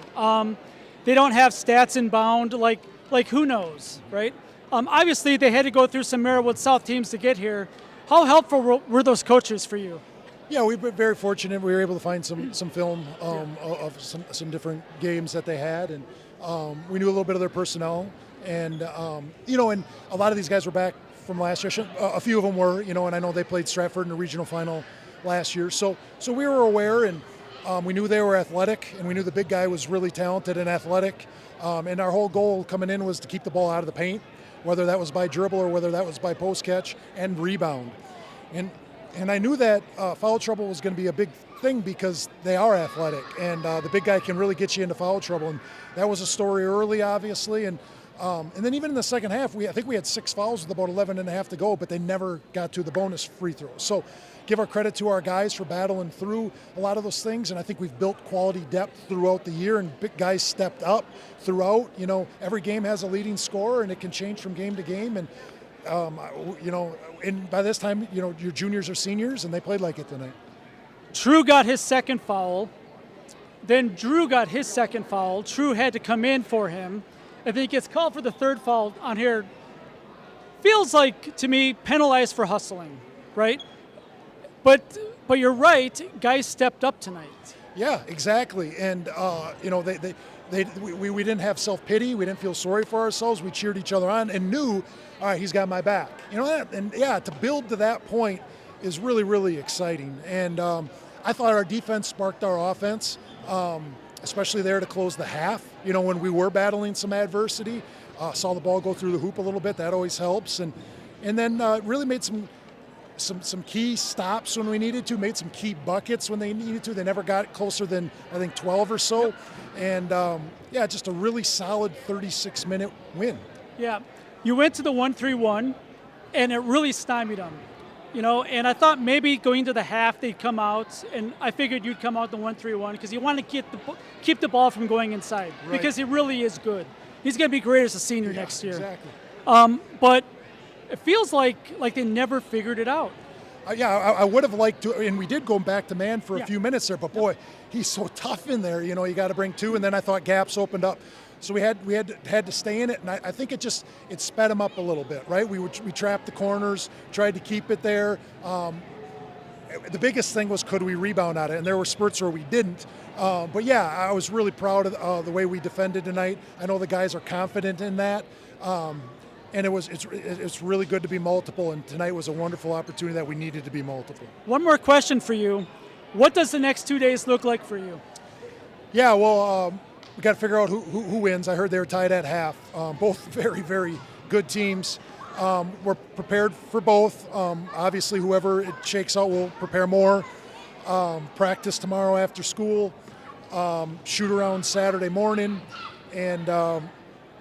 They don't have stats inbound, like who knows, right? Obviously, they had to go through some Merriwood South teams to get here. How helpful were those coaches for you? Yeah, we've been very fortunate. We were able to find some film of some different games that they had, and we knew a little bit of their personnel. And and a lot of these guys were back from last year. A few of them were, and I know they played Stratford in the regional final last year. So we were aware, and we knew they were athletic, and we knew the big guy was really talented and athletic. And our whole goal coming in was to keep the ball out of the paint, whether that was by dribble or whether that was by post catch and rebound. And I knew that foul trouble was going to be a big thing because they are athletic, and the big guy can really get you into foul trouble. And that was a story early, obviously. And then even in the second half, I think we had 6 fouls with about 11 and a half to go, but they never got to the bonus free throws. So give our credit to our guys for battling through a lot of those things, and I think we've built quality depth throughout the year, and big guys stepped up throughout. Every game has a leading scorer, and it can change from game to game. And and by this time, your juniors are seniors, and they played like it tonight. True got his second foul. Then Drew got his second foul. True had to come in for him. And then he gets called for the third foul on here. Feels like, to me, penalized for hustling, right? But you're right, guys stepped up tonight. Yeah, exactly. And, we didn't have self-pity. We didn't feel sorry for ourselves. We cheered each other on and knew, all right, he's got my back. To build to that point is really, really exciting. And I thought our defense sparked our offense, especially there to close the half. When we were battling some adversity, saw the ball go through the hoop a little bit. That always helps. And then really made some key stops when we needed to, made some key buckets when they needed to. They never got closer than, I think, 12 or so. Yep. And, just a really solid 36-minute win. Yeah. You went to the 1-3-1. and it really stymied them. And I thought maybe going to the half they'd come out, and I figured you'd come out the 1-3-1 because you want to keep the ball from going inside because he really is good. He's going to be great as a senior next year. Exactly. But it feels like they never figured it out. I would have liked to, and we did go back to man for a few minutes there, but boy, he's so tough in there. You got to bring two, and then I thought gaps opened up. So we had to stay in it, and I think it sped him up a little bit, right? We trapped the corners, tried to keep it there. The biggest thing was, could we rebound at it? And there were spurts where we didn't. But yeah, I was really proud of the way we defended tonight. I know the guys are confident in that. And it's really good to be multiple, and tonight was a wonderful opportunity that we needed to be multiple. One more question for you. What does the next 2 days look like for you? Yeah, well, we got to figure out who wins. I heard they were tied at half. Both very, very good teams. We're prepared for both. Obviously, whoever it shakes out will prepare more. Practice tomorrow after school. Shoot around Saturday morning, and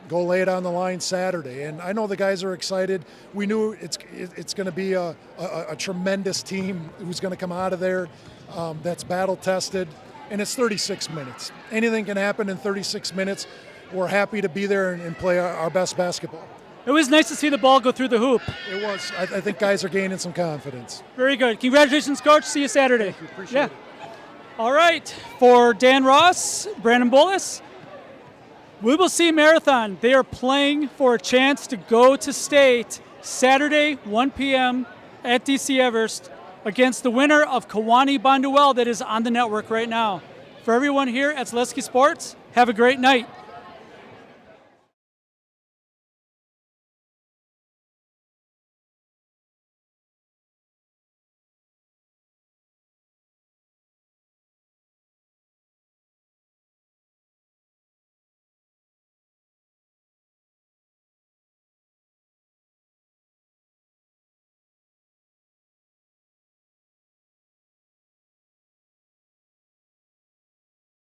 go lay it on the line Saturday. And I know the guys are excited. We knew it's going to be a tremendous team who's going to come out of there that's battle tested. And it's 36 minutes. Anything can happen in 36 minutes. We're happy to be there and play our best basketball. It was nice to see the ball go through the hoop. It was. I think guys are gaining some confidence. Very good. Congratulations, Coach. See you Saturday. Thank you. Appreciate it. All right. For Dan Ross, Brandon Bullis, we will see Marathon. They are playing for a chance to go to state Saturday, 1 p.m. at DC Everest against the winner of Kewanee Bonduel that is on the network right now. For everyone here at Zaleski Sports, have a great night.